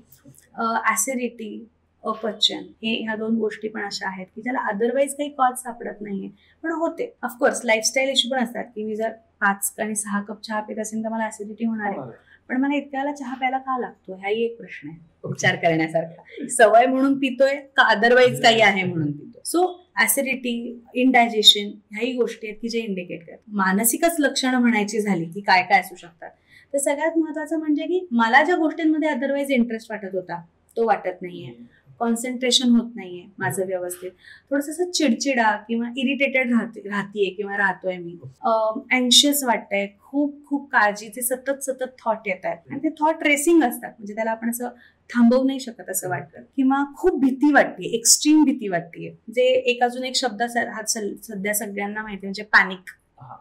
ऍसिडिटी, अपचन हे ह्या दोन गोष्टी पण अशा आहेत की ज्याला अदरवाईज काही कॉज सापडत नाहीये पण होते. ऑफकोर्स लाईफस्टाईल इश्यू पण असतात की मी जर 5 आणि 6 कप चहा पित असेल तर मला ऍसिडिटी होणार आहे. पण मला इतक्याला चहा प्यायला का लागतो हाही एक प्रश्न आहे विचार करण्यासारखा. सवय म्हणून पितोय का अदरवाईज काही आहे म्हणून पितोय. सो ऍसिडिटी, इनडायजेशन ह्याही गोष्टी आहेत की जे इंडिकेट करतात. मानसिकच लक्षणं म्हणायची झाली की काय काय असू शकतात तर सगळ्यात महत्वाचं म्हणजे की मला ज्या गोष्टींमध्ये अदरवाईज इंटरेस्ट वाटत होता तो वाटत नाहीये, कॉन्सन्ट्रेशन होत नाहीये माझं व्यवस्थित, थोडंसं चिडचिडा किंवा इरिटेटेड राहतीये किंवा राहतोय मी, अँशियस वाटतंय, खूप खूप काळजीचे सतत थॉट येत आहेत आणि ते थॉट रेसिंग असतात म्हणजे त्याला आपण असं थांबवू नाही शकत असं वाटतं. किंवा खूप भीती वाटते, एक्स्ट्रीम भीती वाटते, जे एक अजून एक शब्द सध्या सगळ्यांना माहिती म्हणजे पॅनिक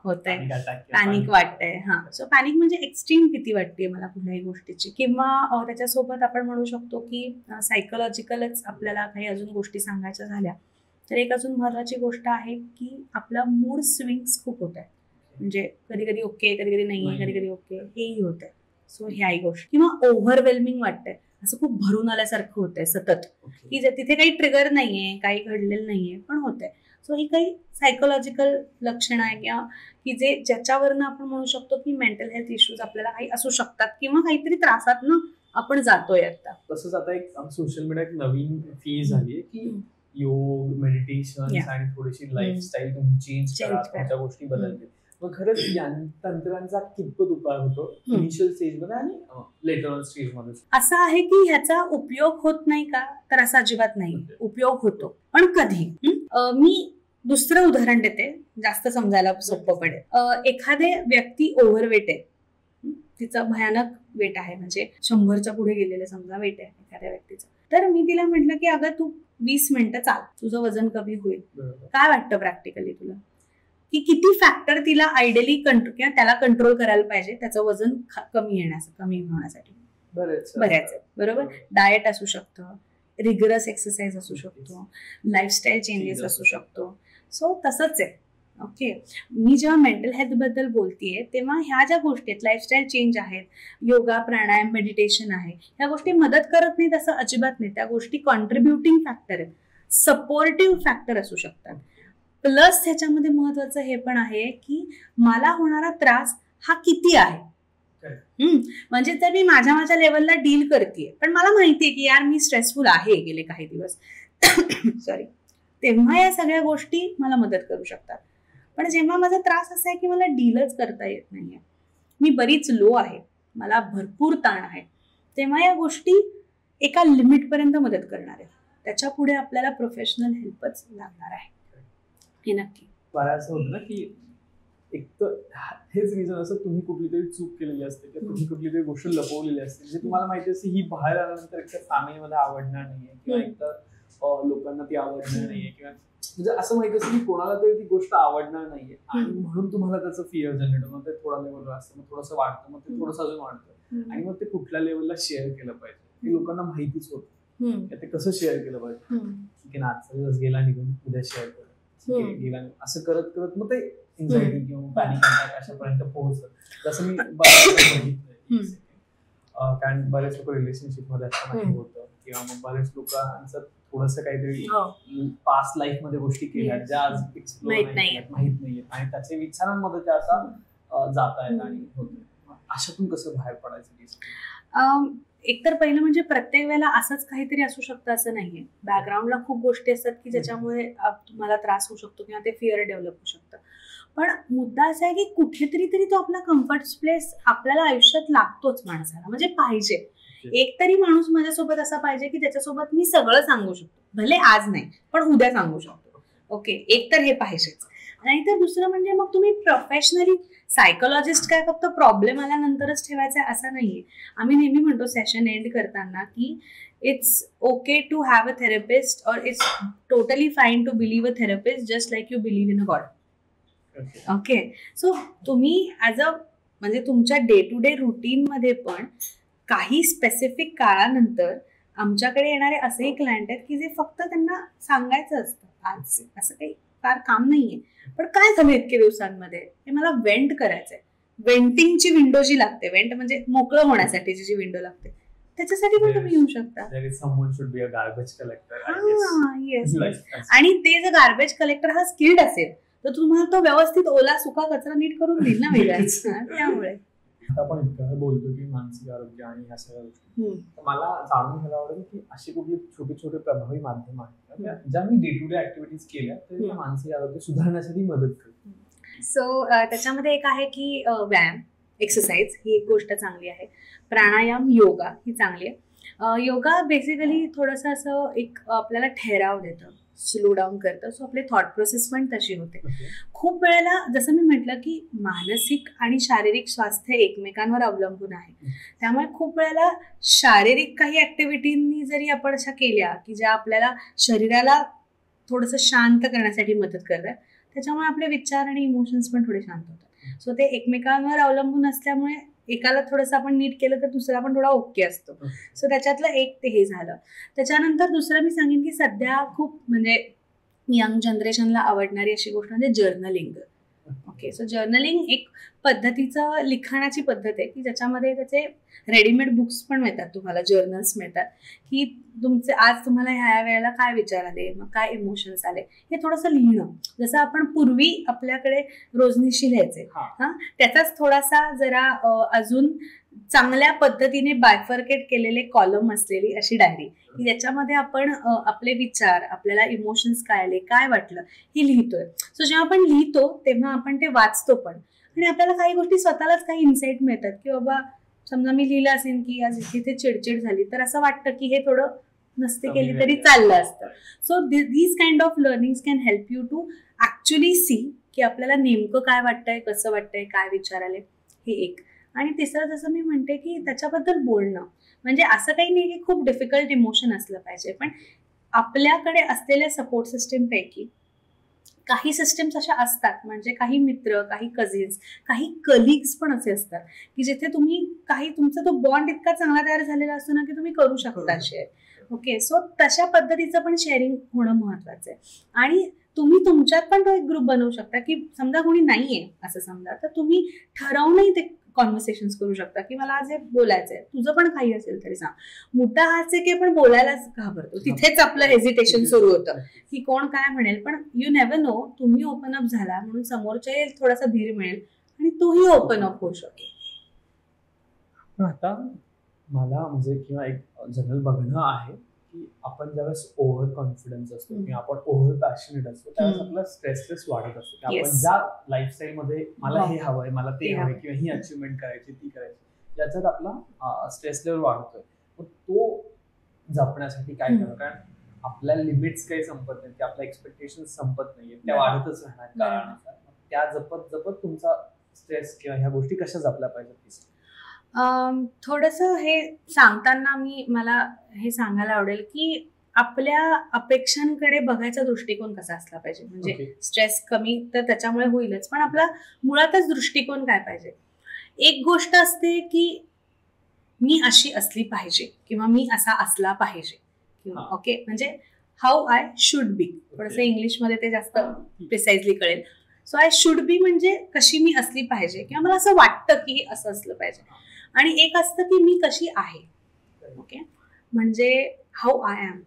होत आहे, पॅनिक वाटतंय. हा, सो पॅनिक म्हणजे एक्स्ट्रीम भीती वाटते मला कुठल्याही गोष्टीची. किंवा त्याच्यासोबत आपण म्हणू शकतो की सायकोलॉजिकलच आपल्याला काही अजून गोष्टी सांगायच्या झाल्या तर एक अजून महत्वाची गोष्ट आहे की आपला मूड स्विंग्स खूप होत आहे. म्हणजे कधी कधी ओके, कधी कधी नाहीये, कधी कधी ओके, हेही होत आहे. सो ह्याही गोष्टी. किंवा ओव्हरवेल्मिंग वाटतंय, असं खूप भरून आल्यासारखं होतंय सतत की तिथे काही ट्रिगर नाहीये, काही घडलेलं नाहीये पण होतंय. सो ही काही सायकोलॉजिकल लक्षणं आहे किंवा की जे ज्याच्यावरनं आपण म्हणू शकतो की मेंटल हेल्थ इश्यूज आपल्याला काही असू शकतात किंवा काहीतरी त्रासातनं आपण जातोय. आता तसंच
आता एक सोशल मीडिया एक नवीन फेज झाली की योग, मेडिटेशन आणि थोडीशी लाईफस्टाईल तुम्ही चेंज करा, तुमच्या गोष्टी बदलतील. मग खरंच या तंत्रांचा कितपत उपाय होतो इनिशियल स्टेजमध्ये आणि लेटर ऑन स्टेजमध्ये?
असं आहे की ह्याचा उपयोग होत नाही का तर असं अजिबात नाही. उपयोग होतो पण कधी. मी दुसरं उदाहरण देते जास्त समजायला सोपं पडेल. एखादे व्यक्ती ओव्हरवेट आहे, तिचं भयानक वेट आहे म्हणजे 100च्या पुढे गेलेलं समजा वेट आहे एखाद्या व्यक्तीचं. तर मी तिला म्हटलं की अगं तू 20 मिनिटं चाल, तुझं वजन कमी होईल. काय वाटतं प्रॅक्टिकली तुला की किती फॅक्टर तिला आयडियली कंट्रोल किंवा त्याला कंट्रोल करायला पाहिजे त्याचं वजन कमी होण्यासाठी? बऱ्याच आहे, बरोबर. डाएट असू शकतं, रिगरस एक्सरसाइज असू शकतो, लाईफस्टाईल चेंजेस असू शकतो. सो तसंच आहे. ओके, मी जेव्हा मेंटल हेल्थ बद्दल बोलतेय तेव्हा ह्या ज्या गोष्टी आहेत, लाईफस्टाईल चेंज आहेत, योगा, प्राणायाम, मेडिटेशन आहे, ह्या गोष्टी मदत करत नाहीत असं अजिबात नाही. त्या गोष्टी कॉन्ट्रीब्युटिंग फॅक्टर आहेत, सपोर्टिव्ह फॅक्टर असू शकतात. प्लस ह्याच्यामध्ये महत्वाचं हे पण आहे की मला होणारा त्रास हा किती आहे. म्हणजे जर मी माझ्या लेवलला डील करतेय पण मला माहितीये की यार मी स्ट्रेसफुल आहे गेले काही दिवस सॉरी, तेव्हा या सगळ्या गोष्टी मला मदत करू शकतात. पण जेव्हा माझा त्रास असा आहे की मला डीलच करता येत नाहीये, मी बरीच लो आहे, मला भरपूर ताण आहे, तेव्हा या गोष्टी एका लिमिट पर्यंत मदत करणार आहेत. त्याच्या पुढे आपल्याला प्रोफेशनल हेल्पच लागणार आहे, हे नक्की.
बऱ्याच होतं ना की एक तर हेच रिझन असं तुम्ही कुठली तरी चूक केलेली असते किंवा तुम्ही कुठली तरी गोष्ट लपवलेली असते म्हणजे तुम्हाला माहिती असते ही बाहेर आल्यानंतर एकतर फॅमिलीमध्ये आवडणार नाहीये किंवा एकतर लोकांना ती आवडणार नाहीये किंवा म्हणजे असं माहिती असतं की कोणाला तरी ती गोष्ट आवडणार नाहीये आणि म्हणून तुम्हाला त्याचं फिअर जनरेट होतं. मग ते थोडा लेवलवर असतं, मग थोडंसं वाढतं, मग ते थोडंसं अजून वाढतं आणि मग ते कुठल्या लेवलला शेअर केलं पाहिजे हे लोकांना माहितीच होतं. ते कसं शेअर केलं पाहिजे की ना आजचा दिवस गेला निघून उद्या शेअर करा गेला, असं करत करत मग ते एन्झायटी किंवा पॅनिक अटॅक अशापर्यंत पोहोचतं. जसं मी बघितलंय कारण बरेच लोक रिलेशनशिप मध्ये असताना होतं किंवा मग बरेच लोकांचं थोडंसं काहीतरी पास्ट लाईफ मध्ये गोष्टी केल्या ज्या आज एक्सप्लोर माहित नाहीये आणि त्याच्या विचारांमध्ये त्या आता जात आहेत आणि होत. अशातून कसं बाहेर पडायचं?
एकतर पहिलं म्हणजे प्रत्येक वेळेला असंच काहीतरी असू शकतं असं नाहीये. बॅकग्राऊंडला खूप गोष्टी असतात की ज्याच्यामुळे तुम्हाला त्रास होऊ शकतो किंवा ते फिअर डेव्हलप होऊ शकतं. पण मुद्दा असा आहे की कुठेतरी तरी तो आपला कम्फर्ट प्लेस आपल्याला आयुष्यात लागतोच माणसाला, म्हणजे पाहिजे. एक तरी माणूस माझ्यासोबत असा पाहिजे की त्याच्यासोबत मी सगळं सांगू शकतो, भले आज नाही पण उद्या सांगू शकतो. ओके, एक तर हे पाहिजेच. आणि तर दुसरं म्हणजे मग तुम्ही प्रोफेशनली सायकोलॉजिस्ट काय फक्त प्रॉब्लेम आल्यानंतरच ठेवायचा असा नाहीये. आम्ही नेहमी म्हणतो सेशन एंड करताना की it's okay to have a therapist और it's totally fine to believe a therapist just like you believe in a God. Okay, so तुम्ही ॲज अ म्हणजे तुमच्या डे टू डे रुटीनमध्ये पण काही स्पेसिफिक काळानंतर आमच्याकडे येणारे असेही क्लायंट आहेत की जे फक्त त्यांना सांगायचं असतं आज असं काही फार काम नाहीये, पण काय झालं इतके दिवसांमध्ये हे मला वेंट करायचंय. वेंटिंगची विंडो जी लागते, वेंट म्हणजे मोकळं होण्यासाठी जी विंडो लागते, त्याच्यासाठी पण तुम्ही येऊ शकता. येस, आणि ते जर गार्बेज कलेक्टर हा स्किल्ड असेल तर तुम्हाला तो व्यवस्थित ओला सुका कचरा नीट करून देईल ना वेगळाच. त्यामुळे
आपण इतकं बोलतो की मानसिक आरोग्य आणि ह्या सगळ्या गोष्टी, मला जाणून घ्यायला आवडेल की अशी कुठली छोटे छोटे प्रभावी माध्यम आहेत ज्या मी डे टू डे ऍक्टिव्हिटीज केल्या तर मानसिक आरोग्य सुधारण्यासाठी मदत करते.
सो त्याच्यामध्ये एक आहे की व्यायाम, एक्सरसाइज ही एक गोष्ट चांगली आहे. प्राणायाम, योगा ही चांगली आहे. योगा बेसिकली थोडंसं असं एक आपल्याला ठहराव देतं, स्लो डाऊन करतं. सो आपली थॉट प्रोसेस पण तशी होते. खूप वेळेला जसं मी म्हटलं की मानसिक आणि शारीरिक स्वास्थ्य एकमेकांवर अवलंबून आहे. त्यामुळे खूप वेळेला शारीरिक काही ऍक्टिव्हिटींनी जरी आपण अशा केल्या की ज्या आपल्याला शरीराला थोडंसं शांत करण्यासाठी मदत करतात, त्याच्यामुळे आपले विचार आणि इमोशन्स पण थोडे शांत होतात. सो ते एकमेकांवर अवलंबून असल्यामुळे एकाला थोडंसं आपण नीट केलं तर दुसरा पण थोडा ओके असतो. सो त्याच्यातलं एक ते हे झालं. त्याच्यानंतर दुसरं मी सांगेन की सध्या खूप म्हणजे यंग जनरेशनला आवडणारी अशी गोष्ट म्हणजे जर्नलिंग. ओके, सो जर्नलिंग एक पद्धतीचं लिखाणाची पद्धत आहे की ज्याच्यामध्ये त्याचे रेडीमेड बुक्स पण मिळतात, तुम्हाला जर्नल्स मिळतात की तुमचे आज तुम्हाला ह्या वेळेला काय विचार आले, मग काय इमोशन्स आले, हे थोडंसं लिहिणं. जसं आपण पूर्वी आपल्याकडे रोजनिशी लिहायचे, त्याचाच थोडासा जरा अजून चांगल्या पद्धतीने बायफर्केट केलेले कॉलम असलेली अशी डायरी की ज्याच्यामध्ये आपण आपले विचार, आपल्याला इमोशन्स काय आले, काय वाटलं हे लिहितोय. सो जेव्हा आपण लिहितो तेव्हा आपण ते वाचतो पण, आणि आपल्याला काही गोष्टी स्वतःलाच काही इन्साइट मिळतात की बाबा समजा मी लिहिलं असेल की आज इथे चिडचिड झाली तर असं वाटतं की हे थोडं नसते केली तरी चाललं असतं. So these kind of learnings can help you to actually see की आपल्याला नेमकं काय वाटतंय, कसं वाटतंय, काय विचार आले, हे एक. आणि तिसरं जसं मी म्हणते की त्याच्याबद्दल बोलणं, म्हणजे असं काही नाही की खूप डिफिकल्ट इमोशन असलं पाहिजे, पण आपल्याकडे असलेल्या सपोर्ट सिस्टीम पैकी काही सिस्टम्स अशा असतात, म्हणजे काही मित्र, काही कझिन्स, काही कलिग्स पण असे असतात की जिथे तुम्ही काही तुमचा तो बॉन्ड इतका चांगला तयार झालेला असतो ना की तुम्ही करू शकता शेअर. ओके, सो तशा पद्धतीचं पण शेअरिंग होणं महत्वाचं आहे. आणि तुम्ही तुमच्यात पण तो एक ग्रुप बनवू शकता की समजा कोणी नाहीये असं समजा तर तुम्ही ठरवूनही ते कॉन्व्हर्सेशन्स करू शकता की मला आज हे बोलायचंय, तुझं पण काही असेल तरी सांग. मोठा हाच आहे की आपण बोलायलाच घाबरतो, तिथेच आपलं हेजिटेशन सुरू होतं की कोण काय म्हणेल. पण यू नेव्हर नो, तुम्ही ओपन अप झाला म्हणून समोरच्या थोडासा धीर मिळेल आणि तोही ओपन अप होऊ शकेल.
पण आता मला म्हणजे किंवा एक जनरल बघणं आहे की आपण ज्यावेळेस ओव्हर कॉन्फिडन्स असतो किंवा आपण ओव्हर पॅशनेट असतो त्यावेळेस आपला स्ट्रेसलेस वाढत असतो की आपण ज्या लाईफस्टाईल मध्ये मला हे हवंय, मला ते हवंय किंवा ही अचिव्हमेंट करायची, ती करायची, याच्यात आपला स्ट्रेस लेवल वाढतोय. मग तो जपण्यासाठी काय करावं? कारण आपल्या लिमिट्स काही संपत नाहीत, आपल्या एक्सपेक्टेशन संपत नाहीये, त्या वाढतच राहणार काळानुसार. त्या जपत जपत तुमचा स्ट्रेस किंवा ह्या गोष्टी कशा जपल्या पाहिजेत?
थोडंसं हे सांगताना मला हे सांगायला आवडेल की आपल्या अपेक्षांकडे बघायचा दृष्टिकोन कसा असला पाहिजे. म्हणजे स्ट्रेस कमी तर त्याच्यामुळे होईलच, पण आपला मुळातच दृष्टिकोन काय पाहिजे. एक गोष्ट असते की मी अशी असली पाहिजे किंवा मी असा असला पाहिजे किंवा ओके, म्हणजे हाऊ आय शुड बी, थोडंसं इंग्लिशमध्ये ते जास्त प्रिसाइजली कळेल. सो आय शुड बी म्हणजे कशी मी असली पाहिजे किंवा मला असं वाटतं की असं असलं पाहिजे. आणि एक असतं की मी कशी आहे, ओके, म्हणजे हाऊ आय एम.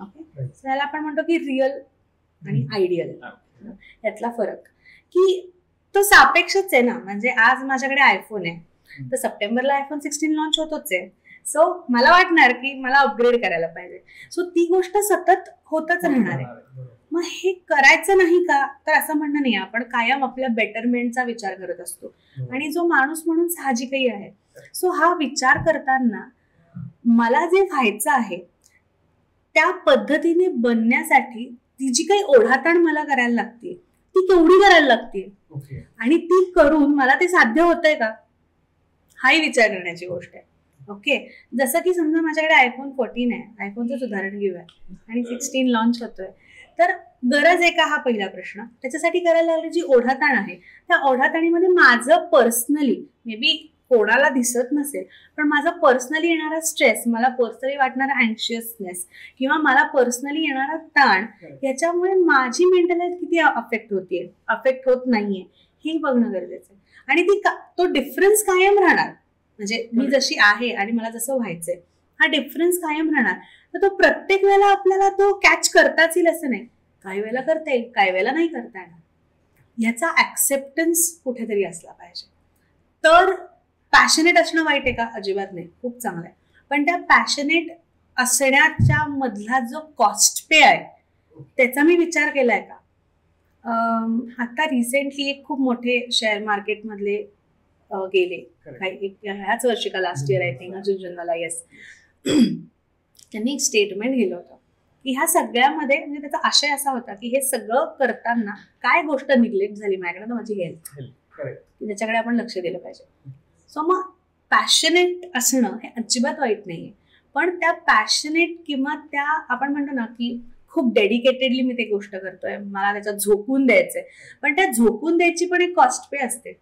ओके, याला आपण म्हणतो की रिअल आणि आयडियल यातला फरक की तो सापेक्षच आहे ना. म्हणजे आज माझ्याकडे आयफोन आहे तर सप्टेंबरला iPhone 16 लॉन्च होतोच आहे, सो मला वाटणार की मला अपग्रेड करायला पाहिजे. सो ती गोष्ट सतत होतच राहणार आहे. मग हे करायचं नाही का, तर असं म्हणणं नाही. आपण कायम आपल्या बेटरमेंटचा विचार करत असतो आणि जो माणूस म्हणून साहजिकही आहे. सो हा विचार करताना मला जे व्हायचं आहे त्या पद्धतीने बनण्यासाठी ती जी काही ओढाताण मला करायला लागते ती केवढी करायला लागते आणि ती करून मला ते साध्य होतंय का, हाही विचार करण्याची गोष्ट आहे. ओके, जसं की समजा माझ्याकडे आयफोन 14 आहे, आयफोनचं उदाहरण घेऊया, आणि 16 लॉन्च होतोय, तर गरज आहे का हा पहिला प्रश्न. त्याच्यासाठी करायला लागली जी ओढाताण आहे त्या ओढाताणीमध्ये माझं पर्सनली मे बी कोणाला दिसत नसेल पण माझा पर्सनली येणारा स्ट्रेस, मला पर्सनली वाटणारा अँक्शियसनेस किंवा मला पर्सनली येणारा ताण, याच्यामुळे माझी मेंटल हेल्थ किती अफेक्ट होतीये, अफेक्ट होत नाहीये हे बघणं गरजेचं आहे. आणि तो डिफरन्स कायम राहणार. म्हणजे मी जशी आहे आणि मला जसं व्हायचंय हा डिफरन्स कायम राहणार. तर तो प्रत्येक वेळेला आपल्याला तो कॅच करताच येईल असं नाही. काही वेळेला करता येईल, काही वेळेला नाही करता येणार. ह्याचा ऍक्सेप्टन्स कुठेतरी असला पाहिजे. तर पॅशनेट असणं वाईट आहे का, अजिबात नाही, खूप चांगलं आहे. पण त्या पॅशनेट असण्याच्या मधला जो कॉस्ट पे आहे त्याचा मी विचार केलाय का. आता रिसेंटली एक खूप मोठे शेअर मार्केट मधले गेले ह्याच वर्षी का लास्ट इयर आय थिंक जुन्नरला, येस, त्यांनी एक स्टेटमेंट दिलं होतं की ह्या सगळ्यामध्ये म्हणजे त्याचा आशय असा होता की हे सगळं करताना काय गोष्ट निग्लेक्ट झाली माझ्याकडे, तर माझी हेल्थ, त्याच्याकडे आपण लक्ष दिलं पाहिजे. सो मग पॅशनेट असणं हे अजिबात वाईट नाहीये, पण त्या पॅशनेट किंवा त्या आपण म्हणतो ना की खूप डेडिकेटेडली मी ते गोष्ट करतोय, मला त्याच्यात झोकून द्यायचंय, पण त्या झोकून द्यायची पण एक कॉस्ट पे असते.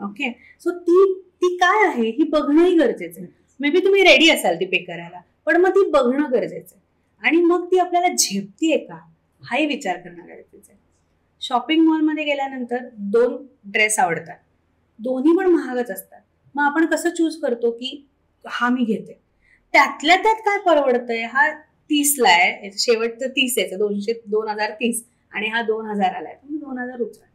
ओके, सो ती काय आहे ही बघणंही गरजेचं आहे. मे बी तुम्ही रेडी असाल ती पे करायला, पण मग ती बघणं गरजेचं आहे. आणि मग ती आपल्याला झेपतीये का हाही विचार करणं गरजेचं आहे. शॉपिंग मॉलमध्ये गेल्यानंतर 2 ड्रेस आवडतात, दोन्ही पण महागच असतात. मग आपण कसं चूज करतो की हा मी घेते, त्यातल्या त्यात काय परवडतंय, हा 30ला आहे, शेवटचं 30 आहे, 2030 आणि हा 2000 आलाय, तुम्ही 2000 उचला,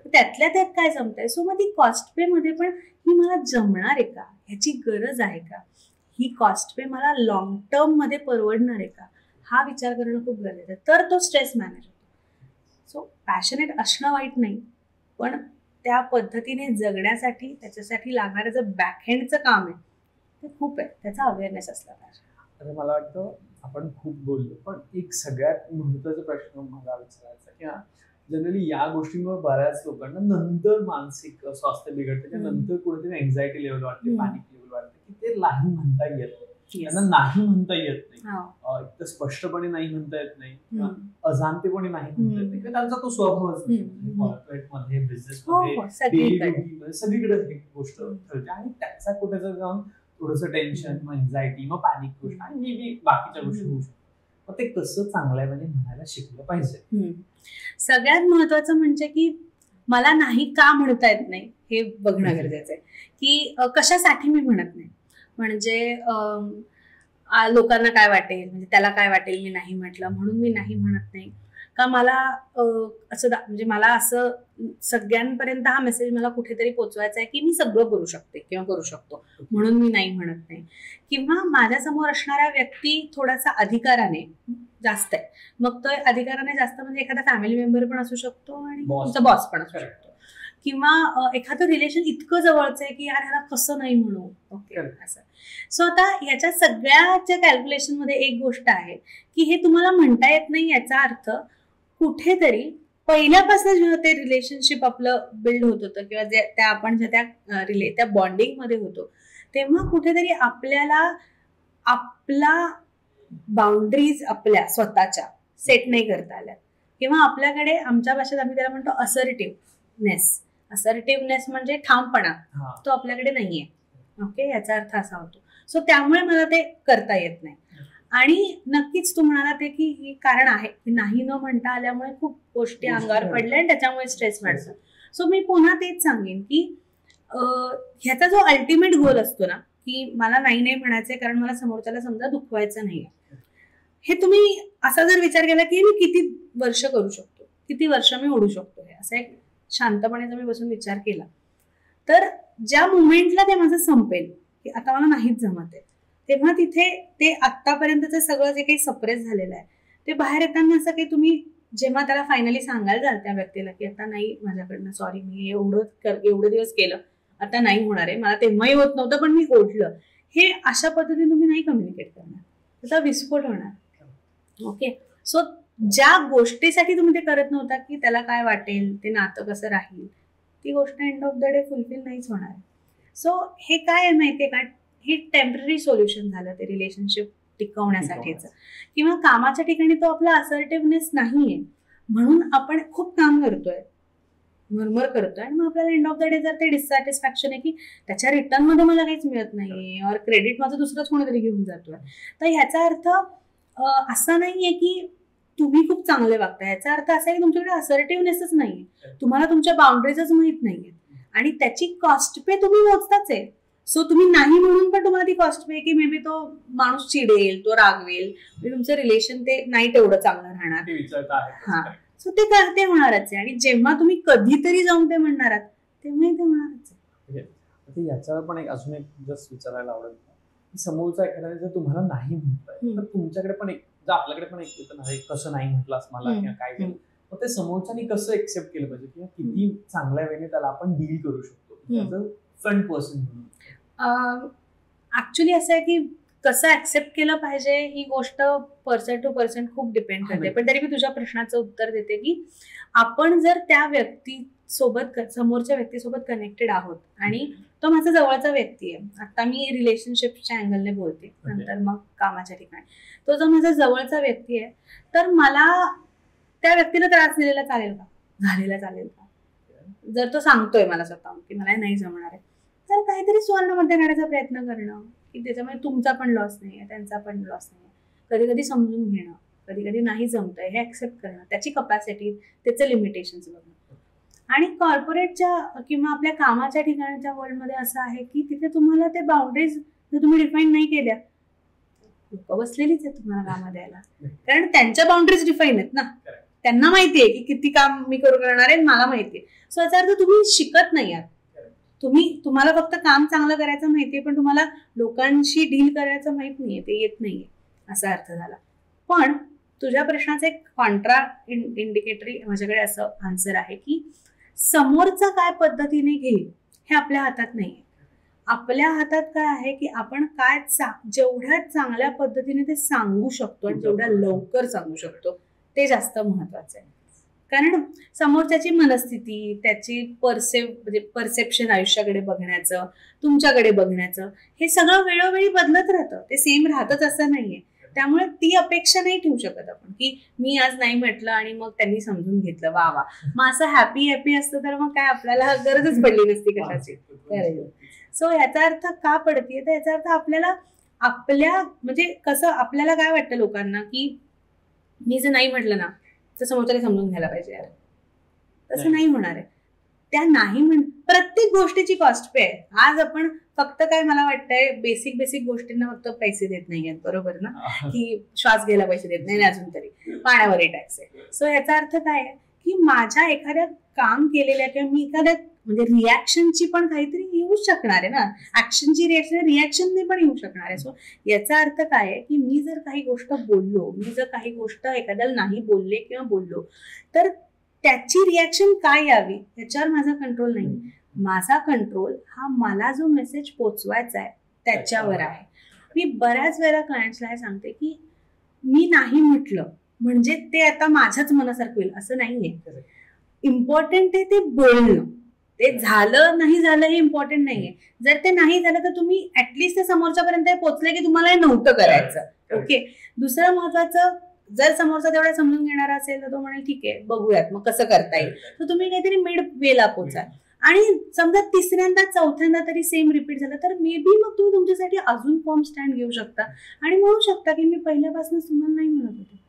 त्यातल्या त्यात काय जमतंय. सो मग ती कॉस्ट पे मध्ये पण ही मला जमणार आहे का, ह्याची गरज आहे का, ही कॉस्ट पे मला लॉंग टर्म मध्ये परवडणार आहे का, हा विचार करणं खूप गरजेचं आहे. तर तो स्ट्रेस मॅनेज होतो. सो पॅशनेट असणं वाईट नाही, पण त्या पद्धतीने जगण्यासाठी त्याच्यासाठी लागणारं जे बॅकहँडचं काम आहे ते खूप आहे, त्याचा अवेअरनेस असला पाहिजे.
आता मला वाटतं आपण खूप बोललो, पण एक सगळ्यात महत्त्वाचा प्रश्न मला विचारायचा की जनरली या गोष्टींमुळे बऱ्याच लोकांना नंतर मानसिक स्वास्थ्य बिघडतं, त्यानंतर कुठेतरी एन्झायटी लेवल वाढते, पॅनिक लेवल वाढते, की ते नाही म्हणता येत नाही, त्यांना नाही म्हणता येत नाही, तर स्पष्टपणे नाही म्हणता येत नाही, अजाणतेपणे नाही म्हणता येत नाही, त्यांचा तो स्वभावच कॉर्पोरेटमध्ये, बिझनेसमध्ये, डेली रुटीनमध्ये सगळीकडे ही गोष्ट ठरते आणि त्याचा कुठेतरी जाऊन थोडंसं टेन्शन, मग एन्झायटी, मग पॅनिक गोष्ट आणि मी बाकीच्या गोष्टी होऊ शकतात. मग ते कसं चांगल्या म्हणायला शिकलं पाहिजे.
सगळ्यात महत्वाचं म्हणजे की मला नाही का म्हणता येत नाही हे बघणं गरजेचं आहे, की कशासाठी मी म्हणत नाही. म्हणजे लोकांना काय वाटेल, म्हणजे त्याला काय वाटेल मी नाही म्हटलं म्हणून मी नाही म्हणत नाही का, मला असं म्हणजे मला असं सगळ्यांपर्यंत हा मेसेज मला कुठेतरी पोचवायचा आहे की मी सगळं करू शकते किंवा करू शकतो म्हणून मी नाही म्हणत नाही, किंवा माझ्यासमोर असणारा व्यक्ती थोडासा अधिकाराने जास्त आहे, मग तो अधिकाराने जास्त म्हणजे एखादा फॅमिली मेंबर पण असू शकतो आणि तुमचा बॉस पण असू शकतो, किंवा एखादं रिलेशन इतकं जवळचं आहे की यार ह्याला कसं नाही म्हणू. ओके, असं. सो आता याच्या सगळ्याच्या कॅल्क्युलेशन मध्ये एक गोष्ट आहे की हे तुम्हाला म्हणता येत नाही, याचा अर्थ कुठेतरी पहिल्यापासून जेव्हा ते रिलेशनशिप आपलं बिल्ड होत होतं किंवा त्या आपण त्या बॉन्डिंग मध्ये होतो तेव्हा कुठेतरी आपल्याला आपला बाउंड्रीज आपल्या स्वतःच्या सेट नाही करता आल्या, किंवा आपल्याकडे आमच्या भाषेत आम्ही त्याला म्हणतो असर्टिव्हनेस म्हणजे ठामपणा, तो आपल्याकडे नाहीये. ओके, याचा अर्थ असा होतो. सो त्यामुळे मला ते करता येत नाही. आणि नक्कीच तू म्हणाला ते की हे कारण आहे की नाही न म्हणता आल्यामुळे खूप गोष्टी अंगावर पडल्या आणि त्याच्यामुळे स्ट्रेस वाढतो. सो मी पुन्हा तेच सांगेन की ह्याचा जो अल्टिमेट गोल असतो ना की मला नाही म्हणायचंय कारण मला समोरच्याला समजा दुखवायचं नाहीये, हे तुम्ही असा जर विचार केला की मी किती वर्ष करू शकतो, किती वर्ष मी ओढू शकतो, हे असं एक शांतपणे जर मी बसून विचार केला तर ज्या मुमेंटला ते माझं संपेल की आता मला नाहीच जमत आहे, तेव्हा तिथे ते आतापर्यंतचं सगळं जे काही सप्रेस झालेलं आहे ते बाहेर येताना असं काही तुम्ही जेव्हा त्याला फायनली सांगायला जाल त्या व्यक्तीला की आता नाही माझ्याकडनं, सॉरी मी एवढे दिवस केलं, आता नाही होणार आहे, मला तेव्हाही होत नव्हतं पण मी ओढलं, हे अशा पद्धतीने तुम्ही नाही कम्युनिकेट करणार, त्याचा विस्फोट होणार. ओके, सो ज्या गोष्टीसाठी तुम्ही ते करत नव्हता की त्याला काय वाटेल, ते नातं कसं राहील, ती गोष्ट end of the day fulfil नाहीच होणार. सो हे काय आहे माहितीये का, हे टेम्पररी सोल्युशन झालं ते रिलेशनशिप टिकवण्यासाठीच, किंवा कामाच्या ठिकाणी तो आपला असर्टिव्हनेस नाहीये म्हणून आपण खूप काम करतोय, मरमर करतोय, आणि मग आपल्याला एंड ऑफ द डे जर ते डिससॅटिस्फॅक्शन आहे की त्याच्या रिटर्न मध्ये मला काहीच मिळत नाहीये और क्रेडिट माझं दुसरंच कोणीतरी घेऊन जातोय, तर ह्याचा अर्थ असा नाहीये की तुम्ही खूप चांगले वागताय, याचा अर्थ असा आहे की तुमच्याकडे असर्टिव्हनेसच नाहीये, तुम्हाला तुमच्या बाउंड्रीजच माहित नाहीये, आणि त्याची कॉस्ट पे तुम्ही मोजताच आहे. सो तुम्ही नाही म्हणून पण तुम्हाला ती कॉस्ट पे की मे बी तो माणूस चिडेल, तो रागवेल, तुमचं रिलेशन ते नाही तेवढं चांगलं राहणार. हा, सो ते होणारच आहे, आणि जेव्हा तुम्ही कधीतरी जाऊन ते म्हणणार आहात तेव्हाही ते होणारच आहे.
याच्यावर पण अजून एक जस्ट विचारायला आवडेल की समोरचा एखाद्याने जर तुम्हाला नाही म्हटलंय तर तुमच्याकडे पण एक, जर आपल्याकडे पण एक येतं ना, कसं नाही म्हटलंस मला किंवा काय झालं, मग ते समोरच्याने कसं एक्सेप्ट केलं पाहिजे किंवा किती चांगल्या वेळेने त्याला आपण डील करू शकतो फ्रंट पर्सन म्हणून.
ऍक्च्युली असं आहे की कसं ऍक्सेप्ट केलं पाहिजे ही गोष्ट पर्सन टू पर्सन खूप डिपेंड करते, पण तरी मी तुझ्या प्रश्नाचं उत्तर देते की आपण जर त्या व्यक्तीसोबत, समोरच्या व्यक्तीसोबत कनेक्टेड आहोत आणि तो माझा जवळचा व्यक्ती आहे, आता मी रिलेशनशिपच्या अँगलने बोलते, नंतर मग कामाच्या ठिकाणी, तो जो माझा जवळचा व्यक्ती आहे, तर मला त्या व्यक्तीला त्रास झालेला चालेल का, जर तो सांगतोय मला स्वतःहून की मला नाही जमणार आहे, तर काहीतरी सुवर्ण मध्य काढायचा प्रयत्न करणं की त्याच्यामुळे तुमचा पण लॉस नाहीये, त्यांचा पण लॉस नाहीये, कधी कधी समजून घेणं, कधी कधी नाही जमतंय हे ऍक्सेप्ट करणं, त्याची कपॅसिटी, त्याचे लिमिटेशन्स बघणं. आणि कॉर्पोरेटच्या किंवा आपल्या कामाच्या ठिकाणच्या वर्ल्डमध्ये असं आहे की तिथे तुम्हाला ते बाउंड्रीज जर तुम्ही डिफाईन नाही केल्या, लोक बसलेलीच आहेत तुम्हाला कामात द्यायला, कारण त्यांच्या बाउंड्रीज डिफाईन आहेत ना, त्यांना माहितीये की किती काम मी करणार आहे, मला माहितीये. सो याचा अर्थ तुम्ही शिकत नाही आहात, तुम्हाला फक्त काम चांगलं करायचं माहितीये पण तुम्हाला लोकांशी डील करायचं माहित नाहीये, ते येत नाहीये, असा अर्थ झाला. पण तुझ्या प्रश्नाचं एक कॉन्ट्रा इंडिकेटरी माझ्याकडे असं आन्सर आहे की समोरचा काय पद्धतीने घेईल हे आपल्या हातात नाहीये. आपल्या हातात काय आहे की आपण काय जेवढ्या चांगल्या पद्धतीने ते सांगू शकतो आणि जेवढ्या लवकर सांगू शकतो ते जास्त महत्वाचं आहे. कारण समोरच्याची मनस्थिती, त्याची परसेप्शन आयुष्याकडे बघण्याचं, तुमच्याकडे बघण्याचं, हे सगळं वेळोवेळी बदलत राहतं, ते सेम राहतच असं नाहीये. त्यामुळे ती अपेक्षा नाही ठेवू शकत आपण की मी आज नाही म्हटलं आणि मग त्यांनी समजून घेतलं, वा वा, मग असं हॅपी असतं तर मग काय आपल्याला गरजच पडली नसती कशाची. सो याचा अर्थ का पडते, तर याचा अर्थ आपल्या म्हणजे कसं आपल्याला काय वाटतं लोकांना की मी जर नाही म्हटलं ना तर समोरच्याने समजून घ्यायला पाहिजे, यार तसं नाही होणार आहे. त्या नाही प्रत्येक गोष्टीची कॉस्ट पे आहे. आज आपण फक्त काय मला वाटतंय बेसिक गोष्टींना फक्त पैसे देत नाहीयेत, बरोबर ना, की श्वास घ्यायला पैसे देत नाही, अजून तरी पाण्यावरही टॅक्स आहे. सो याचा अर्थ काय आहे की माझ्या एखाद्या काम केलेल्या किंवा मी एखाद्या म्हणजे रिॲक्शनची पण काहीतरी येऊ शकणार आहे ना, ऍक्शनची रिॲक्शनने पण येऊ शकणार आहे. सो याचा अर्थ काय आहे की मी जर काही गोष्ट बोललो, मी जर काही गोष्ट एखाद्याला नाही बोलले किंवा बोललो तर त्याची रिॲक्शन काय यावी याच्यावर माझा कंट्रोल नाही. माझा कंट्रोल हा मला जो मेसेज पोचवायचा आहे त्याच्यावर आहे. मी बऱ्याच वेळा क्लायंट्सला हे सांगते की मी नाही म्हटलं म्हणजे ते आता माझ्याच मनासारखं होईल असं नाहीये. इम्पॉर्टंट आहे ते बोलणं, ते झालं नाही झालं हे इम्पॉर्टंट नाहीये. जर ते नाही झालं तर तुम्ही ऍटलिस्ट ते समोरच्यापर्यंत पोहोचले की तुम्हाला हे नव्हतं करायचं. ओके, दुसरं महत्वाचं, जर समोरचा तेवढा समजून घेणारा असेल तर तो म्हणेल ठीक आहे बघूयात मग कसं करता येईल, तर तुम्ही काहीतरी मिड वेला पोचाल. आणि समजा तिसऱ्यांदा चौथ्यांदा तरी सेम रिपीट झालं तर मे बी मग तुम्ही तुमच्यासाठी अजून फॉर्म स्टँड घेऊ शकता आणि म्हणू शकता की मी पहिल्यापासूनच तुम्हाला नाही म्हणत होते.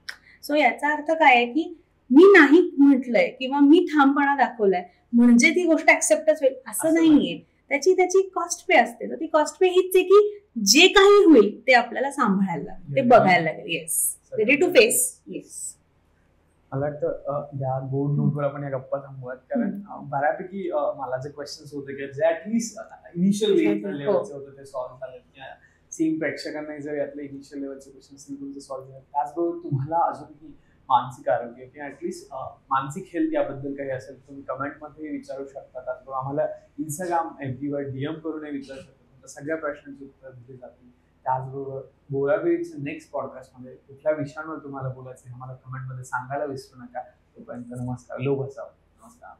सो याचा अर्थ काय आहे की मी नाही म्हटलंय किंवा मी ठामपणा दाखवलाय म्हणजे ती गोष्ट ऍक्सेप्टच होईल असं नाहीये. त्याची कॉस्ट पे असते. तर ती कॉस्ट पे हीच आहे की जे काही होईल ते आपल्याला सांभाळायला लागेल, ते बघायला लागेल. Yes, ready to face. Yes,
मला वाटतं या गोड नोटवर आपण या गप्पा थांबूयात, कारण बऱ्यापैकी मला जे क्वेश्चन्स होते की जे ऍटलीस्ट इनिशियल लेवलचे होते ते सॉल्व्ह झाले. सेम प्रेक्षकांना जर यातले इनिशियल लेवलचे क्वेश्चन असतील तुमचं सॉल्व्ह झालं, त्याचबरोबर तुम्हाला अजूनही मानसिक आरोग्य किंवा ऍटलीस्ट मानसिक हेल्थ याबद्दल काही असेल तुम्ही कमेंटमध्ये विचारू शकता. त्याचबरोबर आम्हाला इंस्टाग्राम FB वर DM करूनही विचारू शकता. तुमच्या सगळ्या प्रश्नांची उत्तर दिली जातील. त्याचबरोबर बोलावेळीच्या नेक्स्ट पॉडकास्टमध्ये कुठल्या विषयांवर तुम्हाला बोलायचं हे आम्हाला कमेंटमध्ये सांगायला विसरू नका. तोपर्यंत नमस्कार. लोभ असावं. नमस्कार.